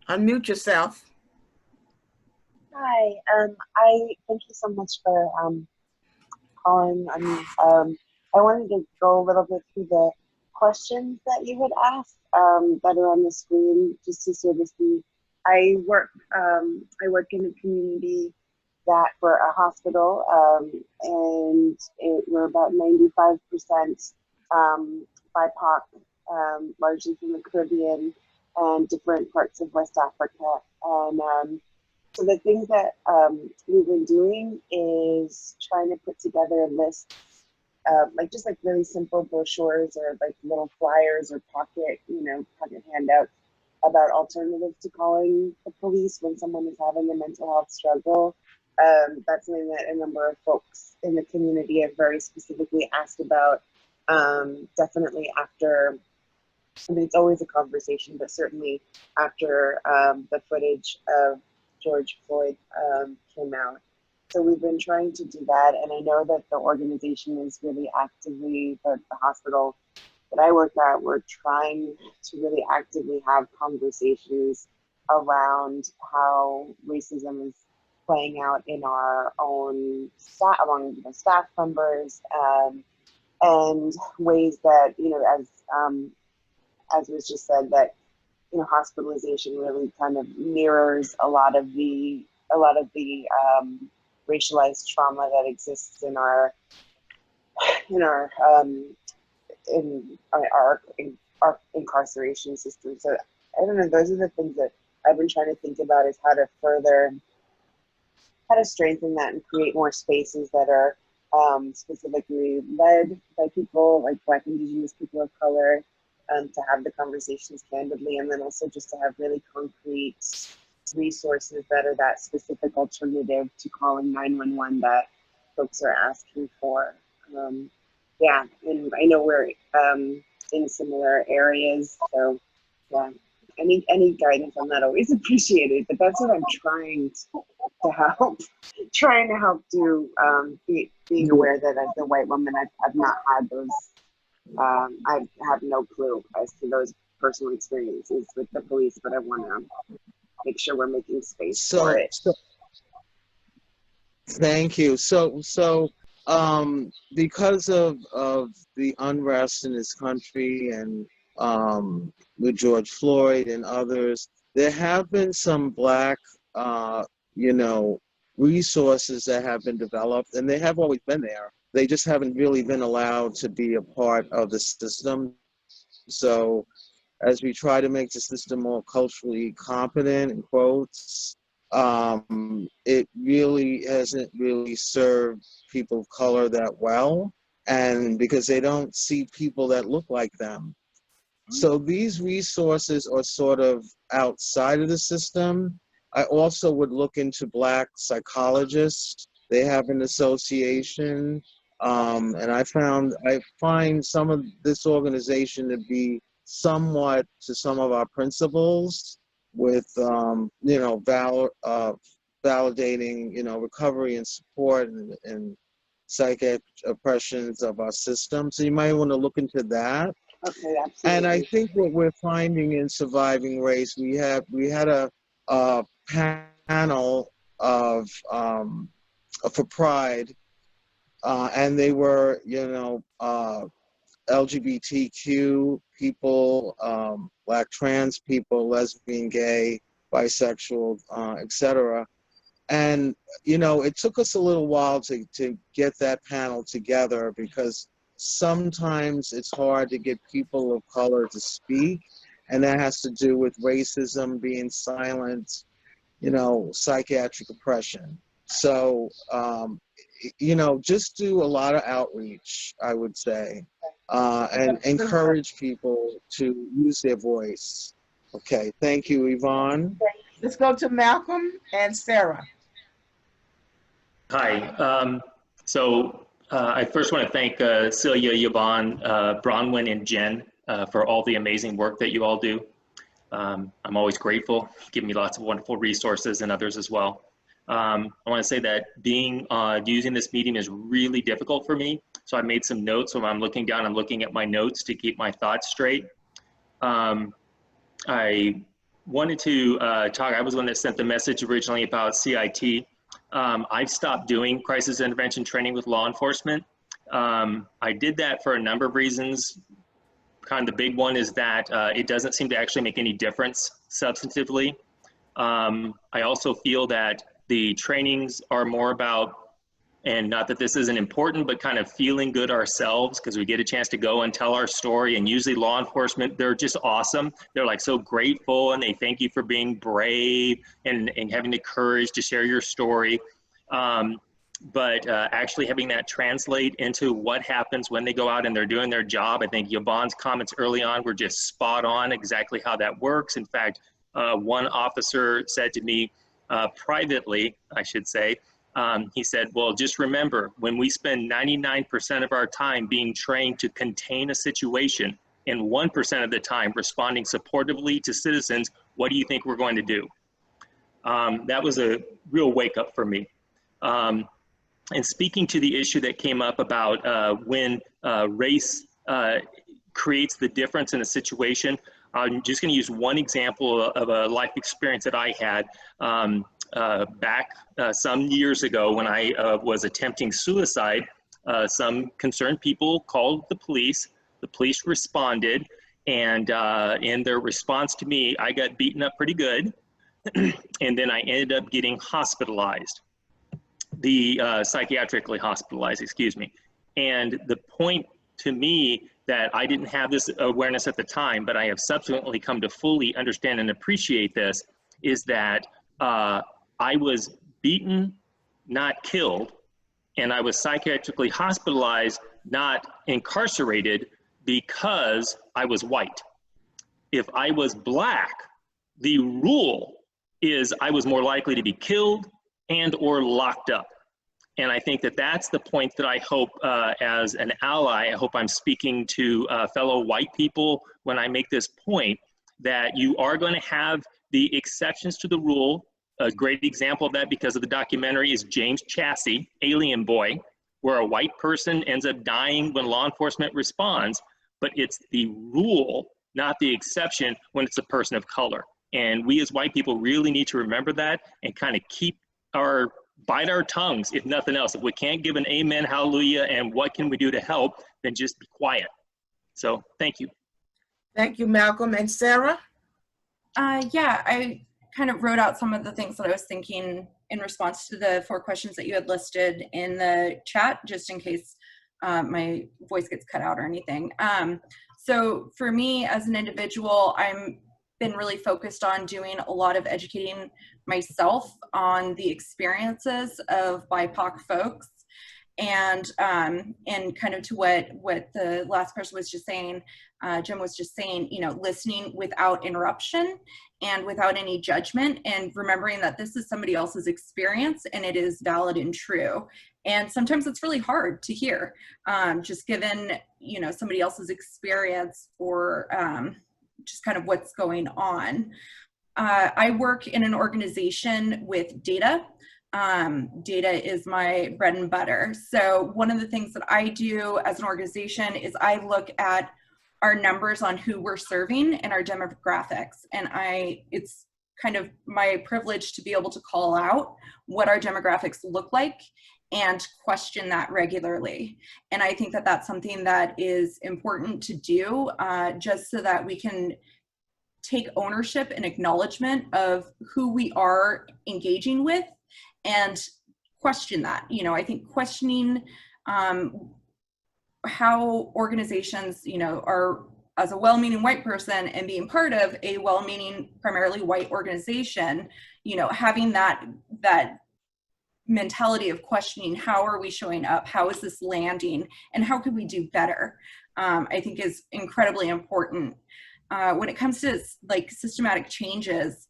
Unmute yourself. Hi, I thank you so much for calling. I wanted to go a little bit through the questions that you had asked that are on the screen, just to sort of see. I work in a community that for a hospital, and we're about 95% BIPOC, largely from the Caribbean and different parts of West Africa. And so the things that we've been doing is trying to put together lists, just really simple brochures or like little flyers or pocket handouts about alternatives to calling the police when someone is having a mental health struggle. That's something that a number of folks in the community have very specifically asked about. Definitely after, I mean, it's always a conversation, but certainly after the footage of George Floyd came out. So we've been trying to do that, and I know that the organization is really actively, the hospital that I work at, we're trying to really actively have conversations around how racism is playing out in our own staff, among the staff members, and ways that, as was just said, that hospitalization really kind of mirrors a lot of the racialized trauma that exists in our incarceration system. So I don't know, those are the things that I've been trying to think about, is how to further how to strengthen that and create more spaces that are specifically led by people like Black, Indigenous people of color, to have the conversations candidly, and then also just to have really concrete resources that are that specific alternative to calling 911 that folks are asking for. Yeah, and I know we're in similar areas, so yeah, any guidance on that always appreciated. But that's what I'm trying to help, do. Being aware that as a white woman, I've not had those. I have no clue as to those personal experiences with the police, but I want to make sure we're making space for it. Thank you. So because of the unrest in this country and with George Floyd and others, there have been some Black, resources that have been developed, and they have always been there. They just haven't really been allowed to be a part of the system. So as we try to make the system more culturally competent, in quotes, it really hasn't really served people of color that well, and because they don't see people that look like them. So these resources are sort of outside of the system. I also would look into Black psychologists. They have an association, and I find some of this organization to be somewhat to some of our principles with, validating, recovery and support and psychiatric oppressions of our system. So you might want to look into that. Okay, absolutely. And I think what we're finding in Surviving Race, we had a panel of for Pride, and they were, LGBTQ people, Black trans people, lesbian, gay, bisexual, etc. And, it took us a little while to get that panel together, because sometimes it's hard to get people of color to speak, and that has to do with racism, being silent, psychiatric oppression. So, just do a lot of outreach, I would say, and encourage people to use their voice. Okay, thank you, Yvonne. Let's go to Malcolm and Sarah. Hi. I first want to thank Celia, Yvonne, Bronwyn, and Jen for all the amazing work that you all do. I'm always grateful. You give me lots of wonderful resources, and others as well. I want to say that using this medium is really difficult for me. So I made some notes. So when I'm looking down, I'm looking at my notes to keep my thoughts straight. I wanted to talk. I was the one that sent the message originally about CIT. I've stopped doing crisis intervention training with law enforcement. I did that for a number of reasons. Kind of the big one is that it doesn't seem to actually make any difference substantively. I also feel that the trainings are more about, and not that this isn't important, but kind of feeling good ourselves, because we get a chance to go and tell our story. And usually law enforcement, they're just awesome. They're like so grateful, and they thank you for being brave and having the courage to share your story. But actually having that translate into what happens when they go out and they're doing their job. I think Yvonne's comments early on were just spot on exactly how that works. In fact, one officer said to me privately, I should say, he said, well, just remember, when we spend 99% of our time being trained to contain a situation and 1% of the time responding supportively to citizens, what do you think we're going to do? That was a real wake up for me. And speaking to the issue that came up about when race creates the difference in a situation, I'm just going to use one example of a life experience that I had back some years ago when I was attempting suicide. Some concerned people called the police. The police responded, and in their response to me, I got beaten up pretty good, and then I ended up getting hospitalized. Psychiatrically hospitalized, excuse me. And the point to me that I didn't have this awareness at the time, but I have subsequently come to fully understand and appreciate this, is that I was beaten not killed, and I was psychiatrically hospitalized, not incarcerated, because I was white. If I was Black, the rule is I was more likely to be killed and or locked up. And I think that that's the point that I hope as an ally, I hope I'm speaking to fellow white people when I make this point, that you are going to have the exceptions to the rule. A great example of that, because of the documentary, is James Chassie, Alien Boy, where a white person ends up dying when law enforcement responds, but it's the rule, not the exception, when it's a person of color. And we as white people really need to remember that and kind of bite our tongues, if nothing else. If we can't give an amen, hallelujah, and what can we do to help, then just be quiet. So thank you. Thank you, Malcolm. And Sarah? Yeah, I kind of wrote out some of the things that I was thinking in response to the 4 questions that you had listed in the chat, just in case my voice gets cut out or anything. So for me as an individual, I'm been really focused on doing a lot of educating myself on the experiences of BIPOC folks, and kind of to what the last person was just saying, Jim was just saying, you know, listening without interruption and without any judgment, and remembering that this is somebody else's experience and it is valid and true. And sometimes it's really hard to hear, just given, you know, somebody else's experience or just kind of what's going on. I work in an organization with data. Data is my bread and butter. So one of the things that I do as an organization is I look at our numbers on who we're serving and our demographics. And it's kind of my privilege to be able to call out what our demographics look like and question that regularly. And I think that that's something that is important to do, just so that we can take ownership and acknowledgement of who we are engaging with and question that. You know, I think questioning how organizations, you know, are, as a well-meaning white person and being part of a well-meaning, primarily white organization, you know, having that mentality of questioning, how are we showing up, how is this landing, and how could we do better, I think is incredibly important. When it comes to like systematic changes,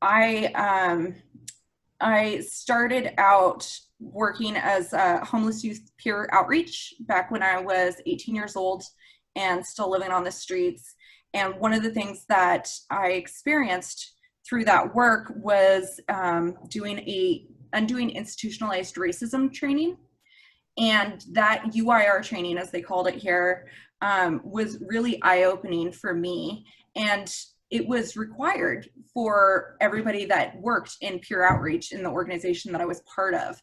I started out working as a homeless youth peer outreach back when I was 18 years old and still living on the streets. And one of the things that I experienced through that work was undoing institutionalized racism training. And that UIR training, as they called it here, was really eye-opening for me. And it was required for everybody that worked in peer outreach in the organization that I was part of.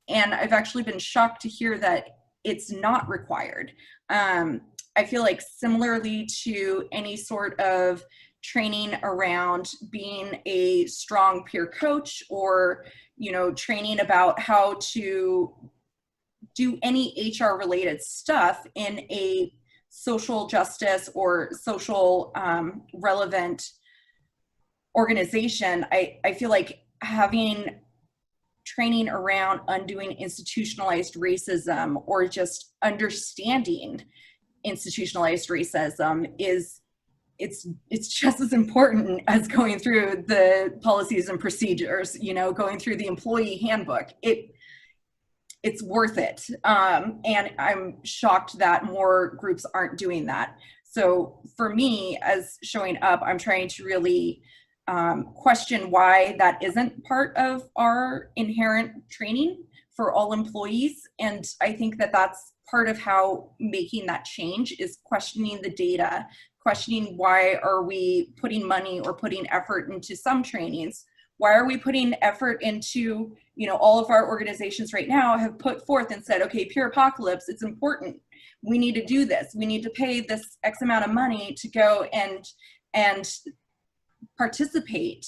And I've actually been shocked to hear that it's not required. I feel like similarly to any sort of training around being a strong peer coach, or, you know, training about how to do any HR related stuff in a social justice or social relevant organization, I feel like having training around undoing institutionalized racism or just understanding institutionalized racism it's just as important as going through the policies and procedures, you know, going through the employee handbook. It's worth it. And I'm shocked that more groups aren't doing that. So for me, as showing up, I'm trying to really question why that isn't part of our inherent training for all employees. And I think that that's part of how making that change is questioning the data, questioning why are we putting money or putting effort into some trainings. Why are we putting effort into, you know, all of our organizations right now have put forth and said, okay, Peerpocalypse, it's important. We need to do this. We need to pay this X amount of money to go and participate.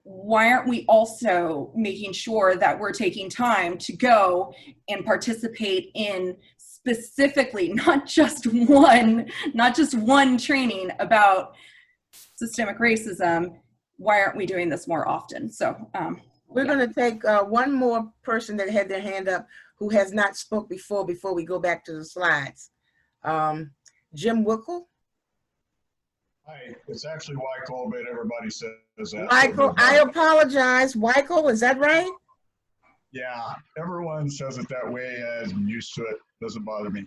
Why aren't we also making sure that we're taking time to go and participate in specifically, not just one training about systemic racism? Why aren't we doing this more often? So We're going to take one more person that had their hand up who has not spoke before we go back to the slides. Jim Wickle. Hi, it's actually Wyckoff, but everybody says that. Wyckoff, I apologize. Wyckoff, is that right? Yeah, everyone says it that way. I'm used to it. Doesn't bother me.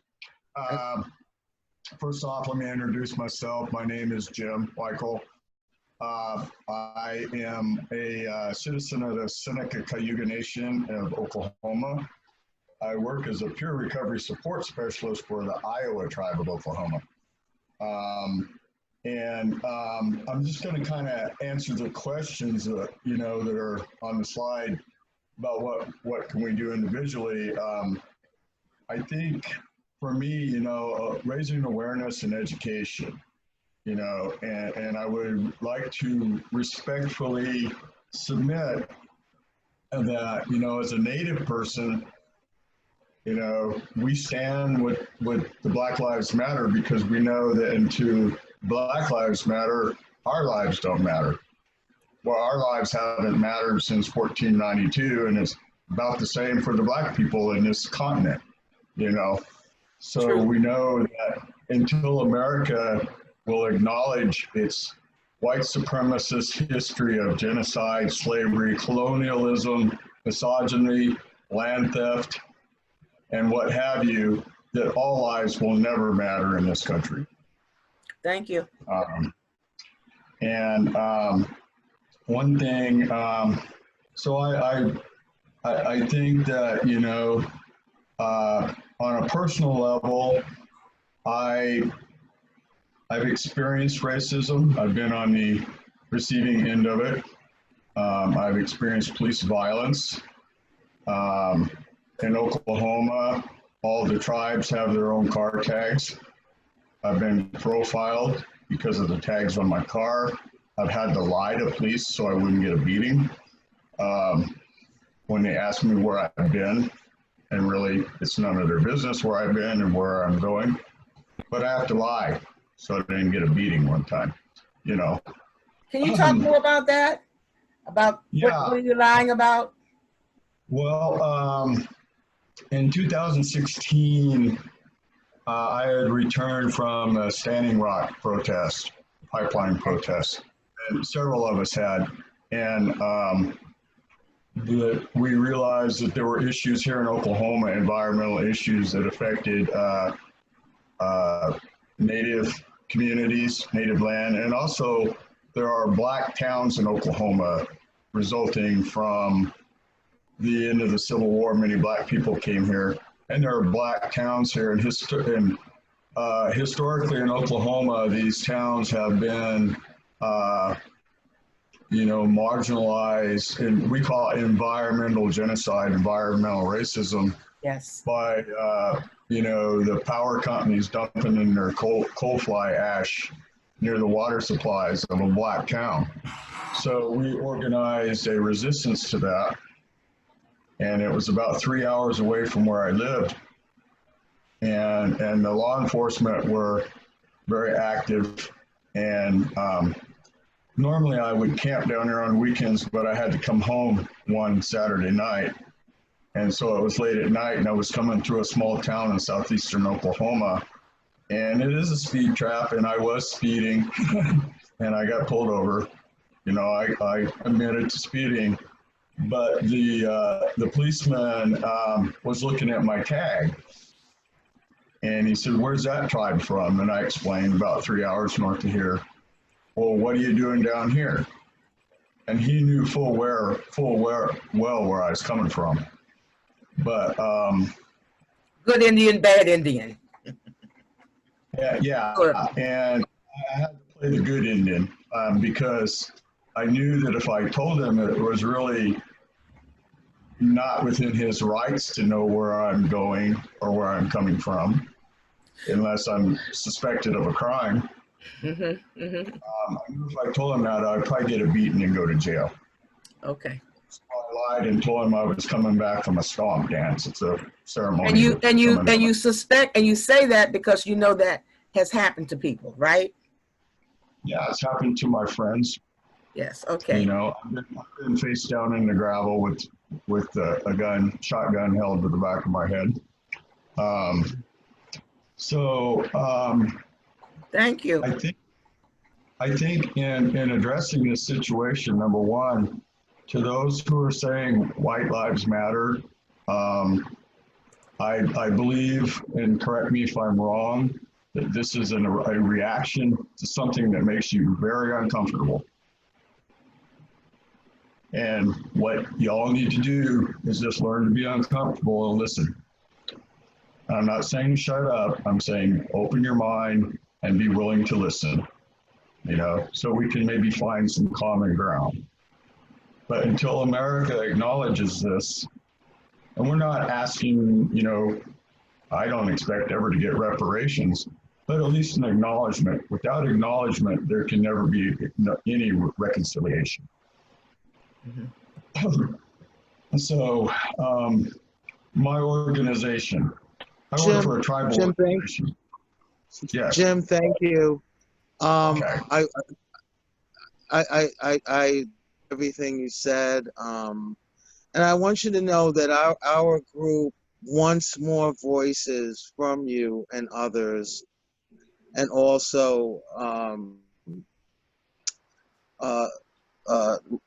First off, let me introduce myself. My name is Jim Wyckoff. I am a citizen of the Seneca Cayuga Nation of Oklahoma. I work as a peer recovery support specialist for the Iowa tribe of Oklahoma. I'm just going to kind of answer the questions that, you know, that are on the slide about what can we do individually. I think for me, you know, raising awareness and education, you know, and I would like to respectfully submit that, you know, as a Native person, you know, we stand with the Black Lives Matter because we know that into Black Lives Matter, our lives don't matter. Well, our lives haven't mattered since 1492, and it's about the same for the Black people in this continent, you know. So we know that until America will acknowledge its white supremacist history of genocide, slavery, colonialism, misogyny, land theft, and what have you, that all lives will never matter in this country. Thank you. One thing, so I think that, you know, on a personal level, I've experienced racism. I've been on the receiving end of it. I've experienced police violence. In Oklahoma, all the tribes have their own car tags. I've been profiled because of the tags on my car. I've had to lie to police so I wouldn't get a beating when they ask me where I've been. And really, it's none of their business where I've been and where I'm going. But I have to lie so I didn't get a beating one time, you know. Can you talk more about that? About what are you lying about? Well, in 2016, I had returned from a Standing Rock protest, pipeline protest, and several of us had. And we realized that there were issues here in Oklahoma, environmental issues that affected Native communities, Native land, and also there are Black towns in Oklahoma resulting from the end of the Civil War. Many Black people came here, and there are Black towns here. And historically in Oklahoma, these towns have been, you know, marginalized, and we call it environmental genocide, environmental racism. Yes. By, you know, the power companies dumping in their coal fly ash near the water supplies of a Black town. So we organized a resistance to that. And it was about 3 hours away from where I lived. And the law enforcement were very active. And normally I would camp down there on weekends, but I had to come home one Saturday night. And so it was late at night, and I was coming through a small town in southeastern Oklahoma. And it is a speed trap, and I was speeding, and I got pulled over. You know, I admitted to speeding. But the policeman was looking at my tag, and he said, "Where's that tribe from?" And I explained, about 3 hours north of here. "Well, what are you doing down here?" And he knew full well where I was coming from. But good Indian, bad Indian. Yeah, and I had to play the good Indian because I knew that if I told him it was really not within his rights to know where I'm going or where I'm coming from, unless I'm suspected of a crime. I knew if I told him that, I'd probably get a beating and go to jail. Okay. So I lied and told him I was coming back from a stomp dance. It's a ceremony. And you suspect, and you say that because you know that has happened to people, right? Yeah, it's happened to my friends. Yes. Okay. You know, I've been face down in the gravel with a shotgun held to the back of my head. Thank you. I think in addressing this situation, number one, to those who are saying white lives matter, I believe, and correct me if I'm wrong, that this is a reaction to something that makes you very uncomfortable. And what y'all need to do is just learn to be uncomfortable and listen. I'm not saying shut up. I'm saying open your mind and be willing to listen, you know, so we can maybe find some common ground. But until America acknowledges this, and we're not asking, you know, I don't expect ever to get reparations, but at least an acknowledgement. Without acknowledgement, there can never be any reconciliation. Mm-hmm. So, my organization, I work for a tribal organization. Yes. Jim, thank you. Okay. I everything you said, and I want you to know that our group wants more voices from you and others, and also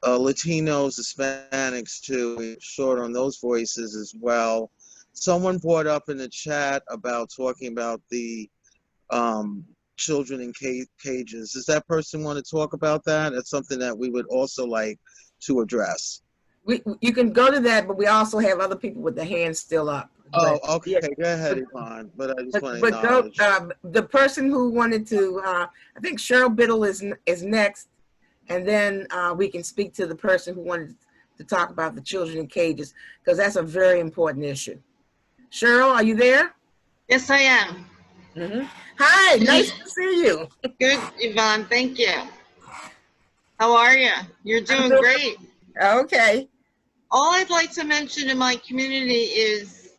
Latinos, Hispanics too. We're short on those voices as well. Someone brought up in the chat about talking about the children in cages. Does that person want to talk about that? That's something that we would also like to address. You can go to that, but we also have other people with their hands still up. Oh, But, okay. yeah. Go ahead, Yvonne. But I just want to But go, acknowledge. the person who wanted to, I think Cheryl Biddle is next, and then we can speak to the person who wanted to talk about the children in cages, because that's a very important issue. Cheryl, are you there? Yes, I am. Mm-hmm. Hi, nice to see you. Good, Yvonne. Thank you. How are you? You're doing great. Okay. All I'd like to mention in my community is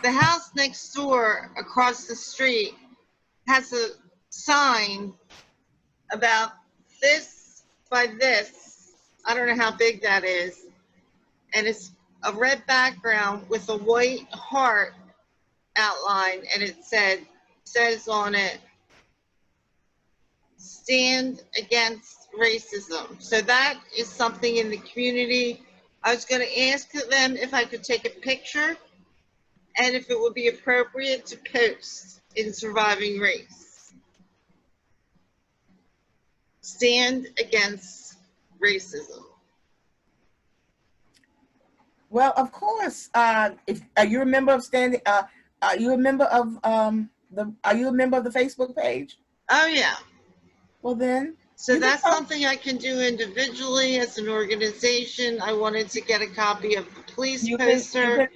the house next door across the street has a sign about this by this. I don't know how big that is. And it's a red background with a white heart outline, and it says on it, stand against racism. So that is something in the community. I was going to ask them if I could take a picture and if it would be appropriate to post in Surviving Race. Stand against racism. Well, of course. If are you a member of standing? Are you a member of Are you a member of the Facebook page? Oh yeah. Well then. So that's something I can do individually as an organization. I wanted to get a copy of the police poster.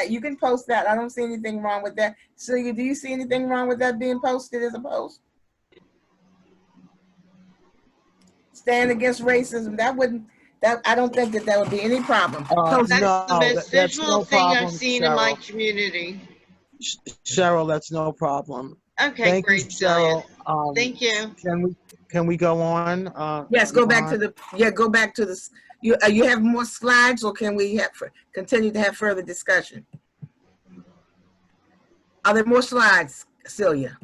You can post that. I don't see anything wrong with that. Celia, do you see anything wrong with that being posted as a post? Stand against racism. I don't think that would be any problem. That's the most visual thing I've seen in my community. Cheryl, that's no problem. Okay, Thank great, you, Cheryl. Thank you. Can we go on? Yes, go back to the you have more slides, or can we continue to have further discussion? Are there more slides, Celia?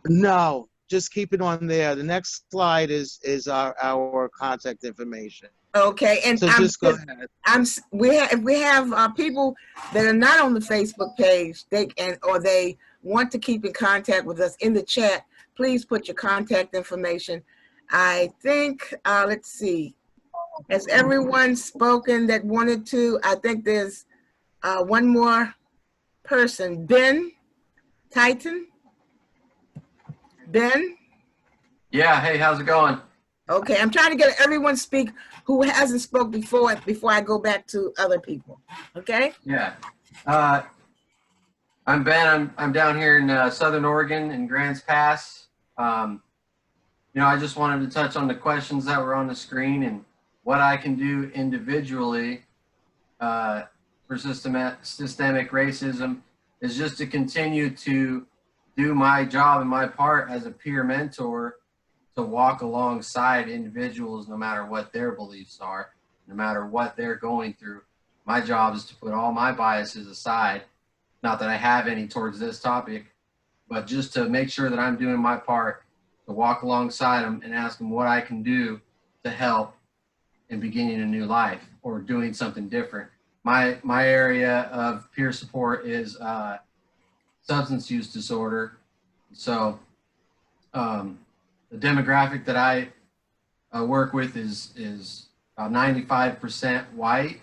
No, just keep it on there. The next slide is our contact information. Okay, and so just go ahead. We have people that are not on the Facebook page. They want to keep in contact with us in the chat. Please put your contact information. I think let's see. Has everyone spoken that wanted to? I think there's one more person. Ben Titan. Ben. Yeah. Hey, how's it going? Okay, I'm trying to get everyone speak who hasn't spoke before I go back to other people. Okay? Yeah. I'm Ben. I'm down here in Southern Oregon in Grants Pass. I just wanted to touch on the questions that were on the screen and what I can do individually for systemic racism is just to continue to do my job and my part as a peer mentor to walk alongside individuals, no matter what their beliefs are, no matter what they're going through. My job is to put all my biases aside. Not that I have any towards this topic, but just to make sure that I'm doing my part to walk alongside them and ask them what I can do to help in beginning a new life or doing something different. My area of peer support is substance use disorder. So the demographic that I work with is about 95% white.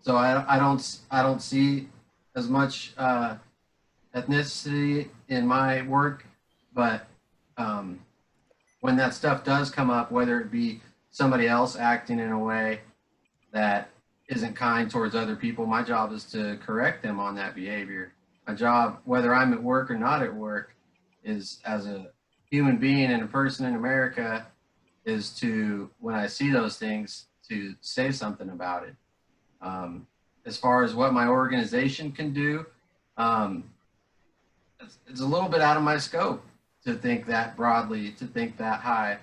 So I don't see as much ethnicity in my work, but when that stuff does come up, whether it be somebody else acting in a way that isn't kind towards other people, my job is to correct them on that behavior. My job, whether I'm at work or not at work, is as a human being and a person in America, is to, when I see those things, to say something about it. As far as what my organization can do, it's a little bit out of my scope to think that broadly, to think that high.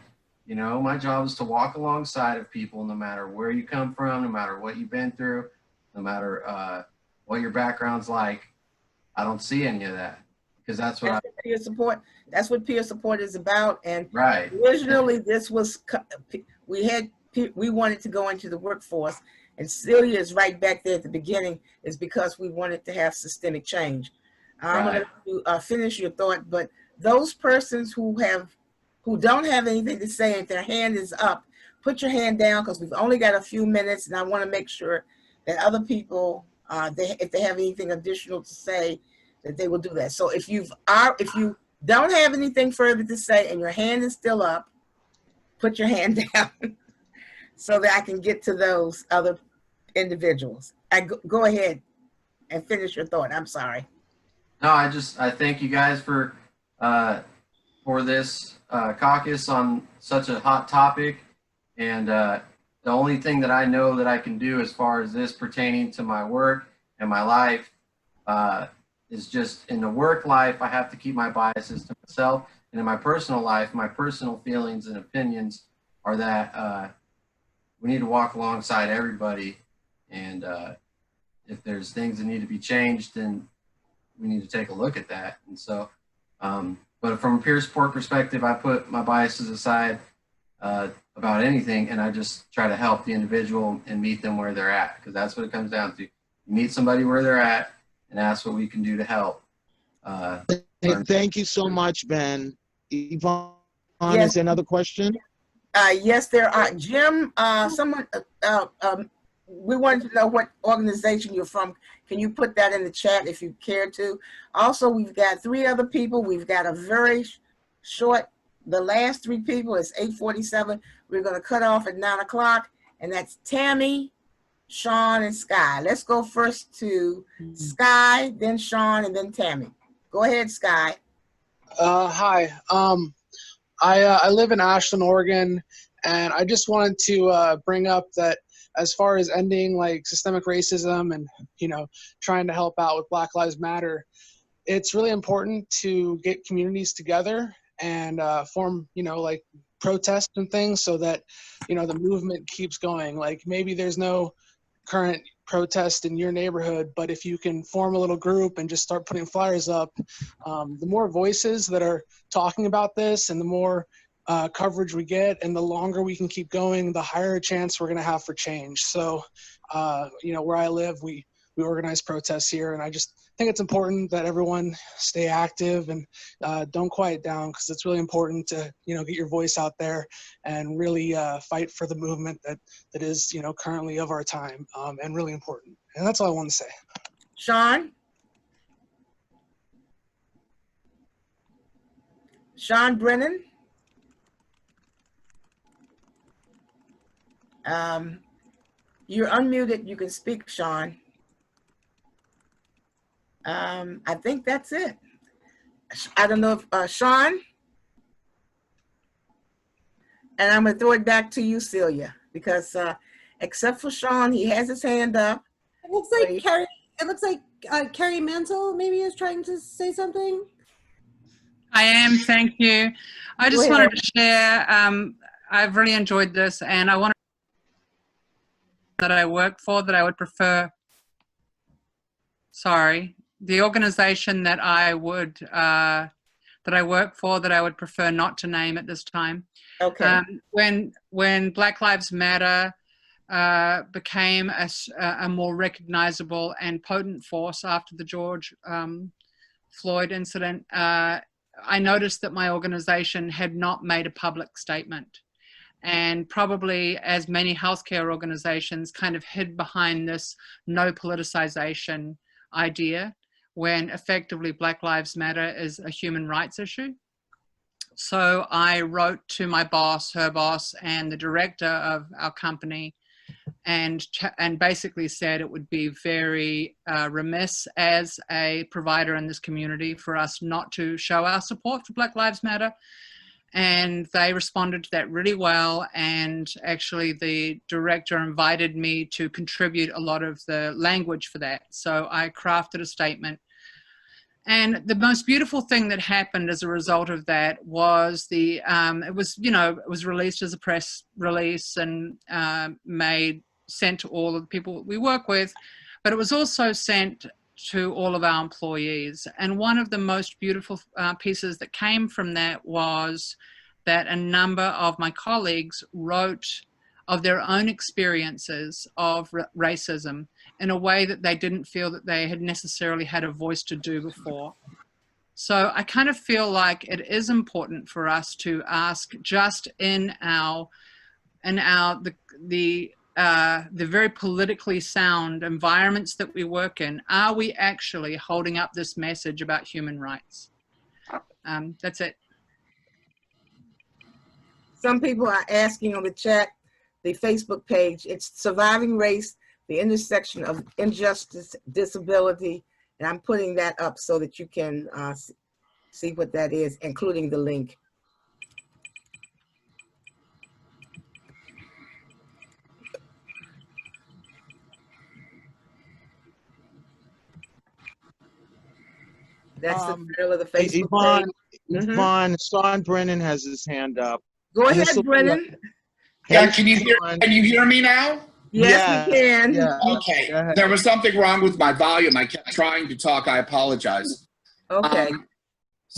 You know, my job is to walk alongside of people, no matter where you come from, no matter what you've been through, no matter what your background's like. I don't see any of that, because that's what peer support. That's what peer support is about. And right. Originally, this was we wanted to go into the workforce, and Celia is right back there at the beginning. Is because we wanted to have systemic change. I'm going to finish your thought, but those persons who don't have anything to say, if their hand is up, put your hand down, because we've only got a few minutes, and I want to make sure that other people, if they have anything additional to say, that they will do that. So if you don't have anything further to say and your hand is still up, put your hand down so that I can get to those other individuals. Go ahead and finish your thought. I'm sorry. No, I thank you guys for this caucus on such a hot topic. And the only thing that I know that I can do as far as this pertaining to my work and my life is just in the work life, I have to keep my biases to myself. And in my personal life, my personal feelings and opinions are that we need to walk alongside everybody. And if there's things that need to be changed, then we need to take a look at that. And so, but from a peer support perspective, I put my biases aside about anything, and I just try to help the individual and meet them where they're at, because that's what it comes down to. You meet somebody where they're at and ask what we can do to help. Thank you so much, Ben. Yvonne, Yes. is there another question? Yes, there are. Jim, someone, we wanted to know what organization you're from. Can you put that in the chat if you care to? Also, we've got 3 other people. We've got a very short, the last 3 people is 8:47. We're going to cut off at 9 o'clock, and that's Tammy, Sean, and Sky. Let's go first to Sky, then Sean, and then Tammy. Go ahead, Sky. Hi. I live in Ashland, Oregon, and I just wanted to bring up that as far as ending like systemic racism and, you know, trying to help out with Black Lives Matter, it's really important to get communities together and form, you know, like protests and things so that, you know, the movement keeps going. Like maybe there's no current protest in your neighborhood, but if you can form a little group and just start putting flyers up, the more voices that are talking about this and the more coverage we get and the longer we can keep going, the higher a chance we're going to have for change. So, you know, where I live, we organize protests here, and I just think it's important that everyone stay active and don't quiet down, because it's really important to, you know, get your voice out there and really fight for the movement that is, you know, currently of our time and really important. And that's all I want to say. Sean? Sean Brennan? You're unmuted. You can speak, Sean. I think that's it. I don't know if Sean, and I'm gonna throw it back to you, Celia, because except for Sean, he has his hand up. It looks like Carrie. It looks like Carrie Mansell maybe is trying to say something. I am, thank you. I just wanted to share, I've really enjoyed this, and I want that I work for that I would prefer, sorry, the organization that I would, that I work for that I would prefer not to name at this time. Okay. When Black Lives Matter became a more recognizable and potent force after the George Floyd incident, I noticed that my organization had not made a public statement. And probably, as many healthcare organizations, kind of hid behind this no politicization idea, when effectively Black Lives Matter is a human rights issue. So I wrote to my boss, her boss, and the director of our company, and basically said it would be very remiss as a provider in this community for us not to show our support for Black Lives Matter. And they responded to that really well, and actually the director invited me to contribute a lot of the language for that. So I crafted a statement. And the most beautiful thing that happened as a result of that was it was released as a press release and sent to all of the people we work with, but it was also sent to all of our employees. And one of the most beautiful pieces that came from that was that a number of my colleagues wrote of their own experiences of racism in a way that they didn't feel that they had necessarily had a voice to do before. So I kind of feel like it is important for us to ask, just in the very politically sound environments that we work in, are we actually holding up this message about human rights? That's it. Some people are asking on the chat, the Facebook page, it's Surviving Race, the Intersection of Injustice, Disability, and I'm putting that up so that you can see what that is, including the link. That's the title of the Facebook page. Yvonne, Sean Brennan has his hand up. Go ahead, Brennan. Yeah, can you hear me now? Yes, we can. Yeah. Okay. There was something wrong with my volume. I kept trying to talk. I apologize. Okay.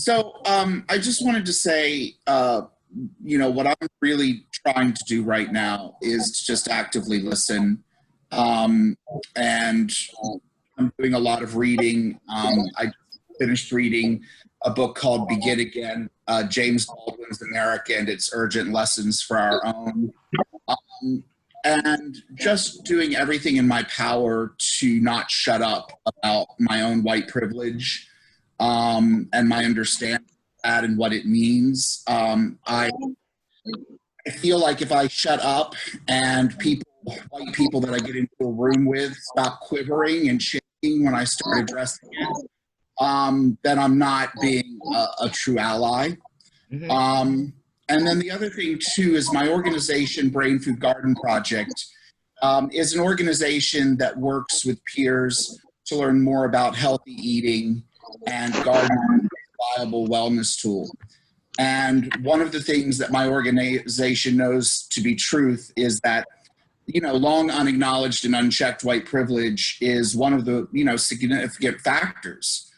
I just wanted to say, what I'm really trying to do right now is to just actively listen. And I'm doing a lot of reading. I finished reading a book called Begin Again, James Baldwin's America and Its Urgent Lessons for Our Own. And just doing everything in my power to not shut up about my own white privilege and my understanding of that and what it means. I feel like if I shut up and white people that I get into a room with stop quivering and shaking when I start addressing it, then I'm not being a true ally. And then the other thing too is my organization, Brain Food Garden Project, is an organization that works with peers to learn more about healthy eating and gardening, a viable wellness tool. And one of the things that my organization knows to be truth is that, long unacknowledged and unchecked white privilege is one of the, significant factors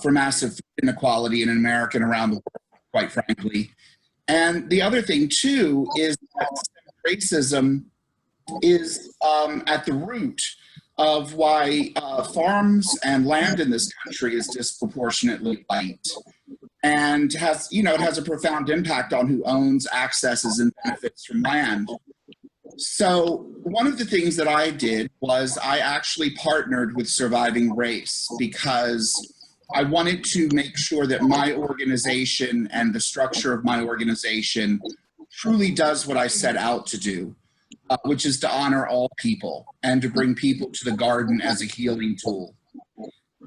for massive inequality in America and around the world, quite frankly. And the other thing too is that racism is at the root of why farms and land in this country is disproportionately white, and has, it has a profound impact on who owns, accesses, and benefits from land. So one of the things that I did was I actually partnered with Surviving Race because I wanted to make sure that my organization and the structure of my organization truly does what I set out to do, which is to honor all people and to bring people to the garden as a healing tool.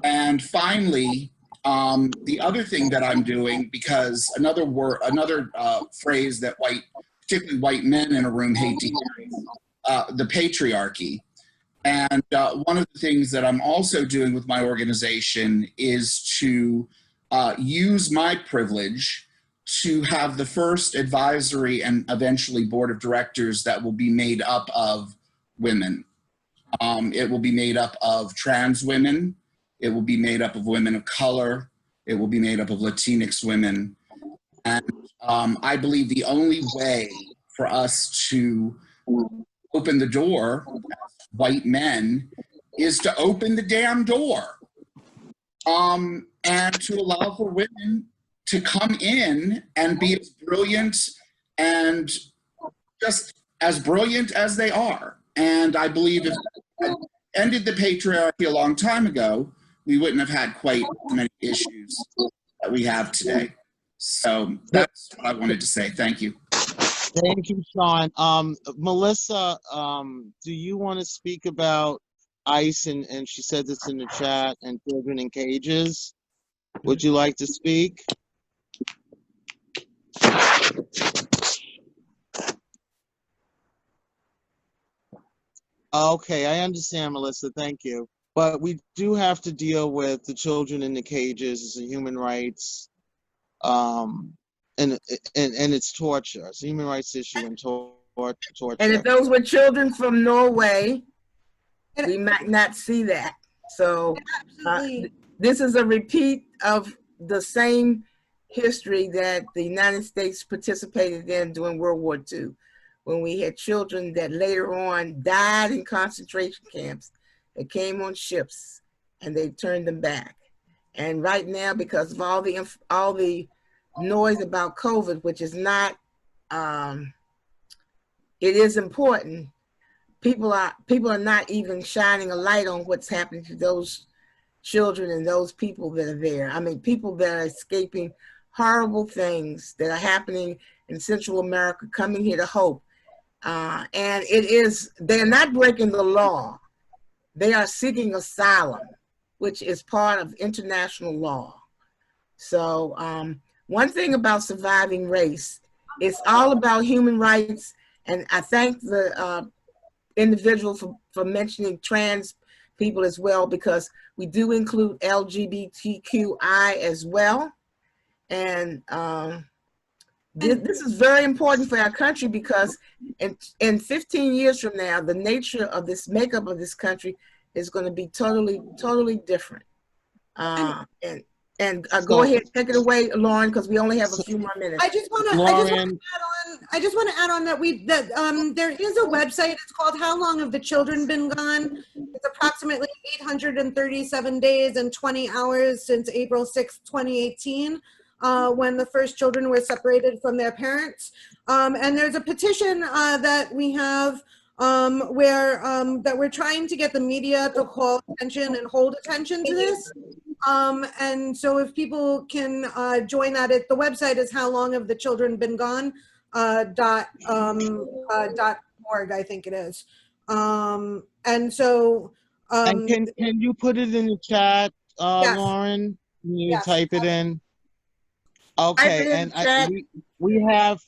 And finally, the other thing that I'm doing, because another phrase that particularly white men in a room hate to hear, the patriarchy. And one of the things that I'm also doing with my organization is to use my privilege to have the first advisory and eventually board of directors that will be made up of women. It will be made up of trans women. It will be made up of women of color. It will be made up of Latinx women. And I believe the only way for us to open the door as white men is to open the damn door, and to allow for women to come in and be as brilliant and just as brilliant as they are. And I believe if we had ended the patriarchy a long time ago, we wouldn't have had quite as many issues that we have today. So that's what I wanted to say. Thank you. Thank you, Sean. Melissa, do you want to speak about ICE? And she said this in the chat, and children in cages. Would you like to speak? Okay, I understand, Melissa. Thank you. But we do have to deal with the children in the cages as a human rights, and it's torture. It's a human rights issue and torture. And if those were children from Norway, we might not see that. So this is a repeat of the same history that the United States participated in during World War II, when we had children that later on died in concentration camps. They came on ships and they turned them back. And right now, because of all the noise about COVID, which is not, it is important, people are not even shining a light on what's happening to those children and those people that are there. I mean, people that are escaping horrible things that are happening in Central America, coming here to hope. And they're not breaking the law. They are seeking asylum, which is part of international law. So one thing about Surviving Race, it's all about human rights. And I thank the individual for mentioning trans people as well, because we do include LGBTQI as well. And this is very important for our country, because in 15 years from now, the nature of this makeup of this country is going to be totally different. Go ahead, take it away, Lauren, because we only have a few more minutes. I just want to add on that there is a website. It's called How Long Have the Children Been Gone? It's approximately 837 days and 20 hours since April 6, 2018. When the first children were separated from their parents. And there's a petition that we have that we're trying to get the media to call attention and hold attention to this. And so if people can join that, the website is howlonghavethechildrenbeengone.org, I think it is. And so and can you put it in the chat, yes. Lauren? Can you Yes. type it in? Okay, and we have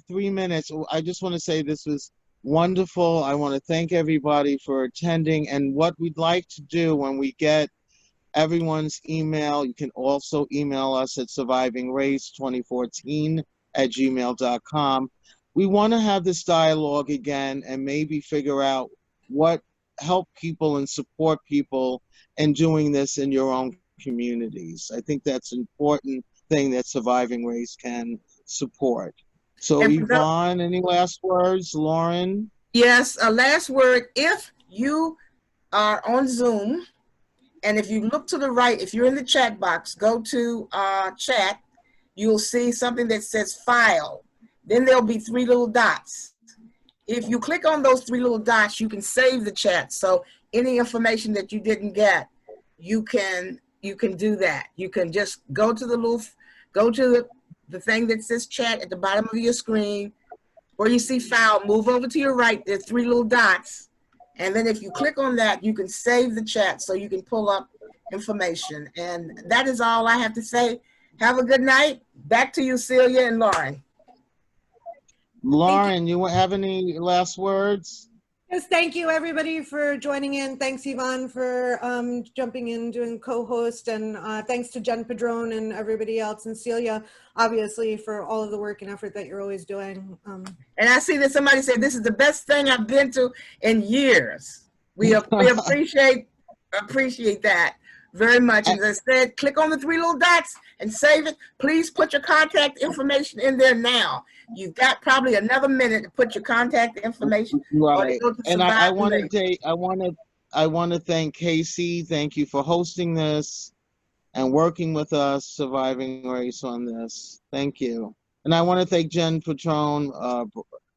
3 minutes. I just want to say this was wonderful. I want to thank everybody for attending. And what we'd like to do when we get everyone's email, you can also email us at survivingrace2014@gmail.com. We want to have this dialogue again and maybe figure out help people and support people in doing this in your own communities. I think that's important thing that Surviving Race can support. So Yvonne, any last words? Lauren? Yes, a last word. If you are on Zoom, and if you look to the right, if you're in the chat box, go to chat, you'll see something that says file. Then there'll be 3 little dots. If you click on those 3 little dots, you can save the chat. So any information that you didn't get, you can do that. You can just go to the thing that says chat at the bottom of your screen, where you see file, move over to your right, there's 3 little dots. And then if you click on that, you can save the chat so you can pull up information. And that is all I have to say. Have a good night. Back to you, Celia and Lauren. Lauren, you have any last words? Yes, thank you everybody for joining in. Thanks Yvonne for jumping in, doing co-host, and thanks to Jen Padron and everybody else, and Celia, obviously, for all of the work and effort that you're always doing. And I see that somebody said this is the best thing I've been to in years. We appreciate that very much. And as I said, click on the 3 little dots and save it. Please put your contact information in there now. You've got probably another minute to put your contact information. Right. And I want to thank Casey. Thank you for hosting this and working with us, Surviving Race, on this. Thank you. And I want to thank Jen Patron,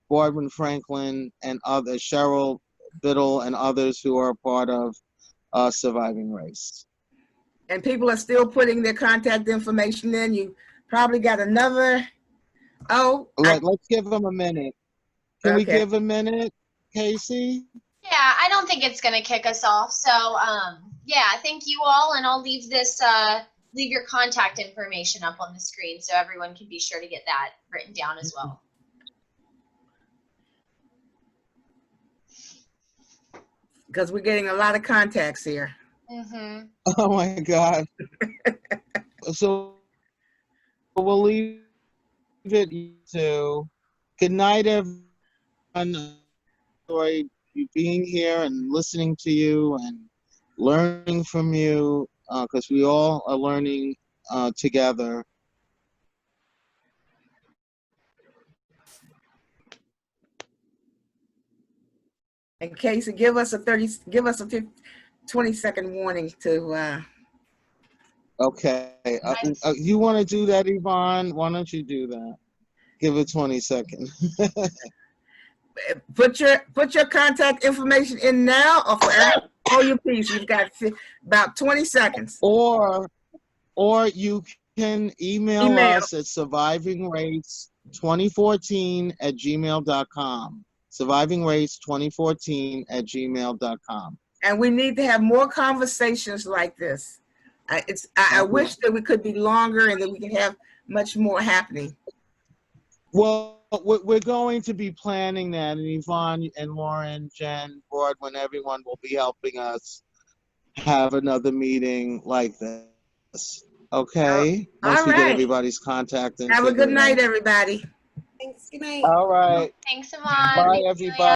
Boardman Franklin, and others, Cheryl Biddle, and others who are a part of Surviving Race. And people are still putting their contact information in. You probably got another. Let's give them a minute. Can we give a minute, Casey? Yeah, I don't think it's gonna kick us off. So yeah, thank you all, and I'll leave this leave your contact information up on the screen so everyone can be sure to get that written down as well. Because we're getting a lot of contacts here. Mm-hmm. Oh my God. So we'll leave it to good night, everyone. Enjoy you being here and listening to you and learning from you, because we all are learning together. And Casey, give us a 20-second warning to. Okay. You want to do that, Yvonne? Why don't you do that? Give it 20 seconds. Put your contact information in now, or for all your piece. You've got about 20 seconds. Or you can email us at survivingrace2014@gmail.com. survivingrace2014@gmail.com. And we need to have more conversations like this. I wish that we could be longer and that we can have much more happening. Well, we're going to be planning that, and Yvonne and Lauren, Jen, Broadwin, everyone will be helping us have another meeting like this. Okay? Once we get everybody's contact. Have a good night, everybody. Thanks. Good night. All right. Thanks, Yvonne. Bye, everybody.